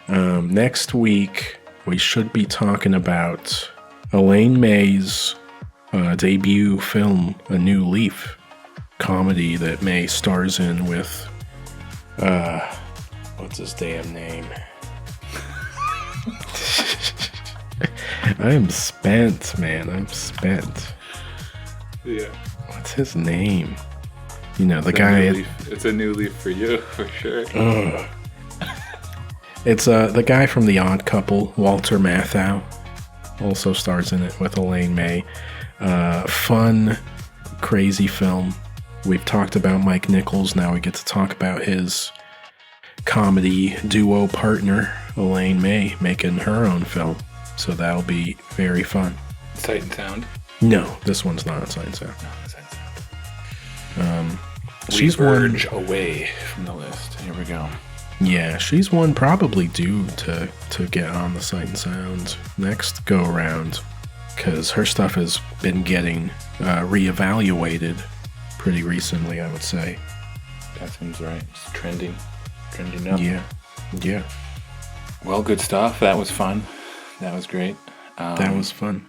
Next week we should be talking about Elaine May's debut film, A New Leaf, comedy that May stars in with what's his damn name? I'm spent, man. I'm spent. Yeah. What's his name? You know, the It's guy. It's a new leaf for you, for sure. It's the guy from The Odd Couple, Walter Matthau, also stars in it with Elaine May. Fun, crazy film. We've talked about Mike Nichols. Now we get to talk about his comedy duo partner, Elaine May, making her own film. So that'll be very fun. Sight and Sound. No, this one's not on Sight and Sound. No, Sight and Sound. She's verge away from the list. Here we go. Yeah, she's one probably due to get on the Sight and Sound next go around, because her stuff has been getting reevaluated pretty recently, I would say. That seems right. It's trending up. Yeah. Well, good stuff. That was fun. That was great. That was fun.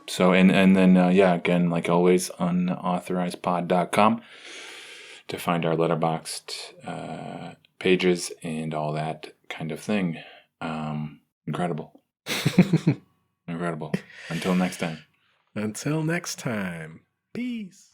So, and then, again, like always, unauthorizedpod.com to find our letterboxed pages and all that kind of thing. Incredible. Incredible. Until next time. Until next time. Peace.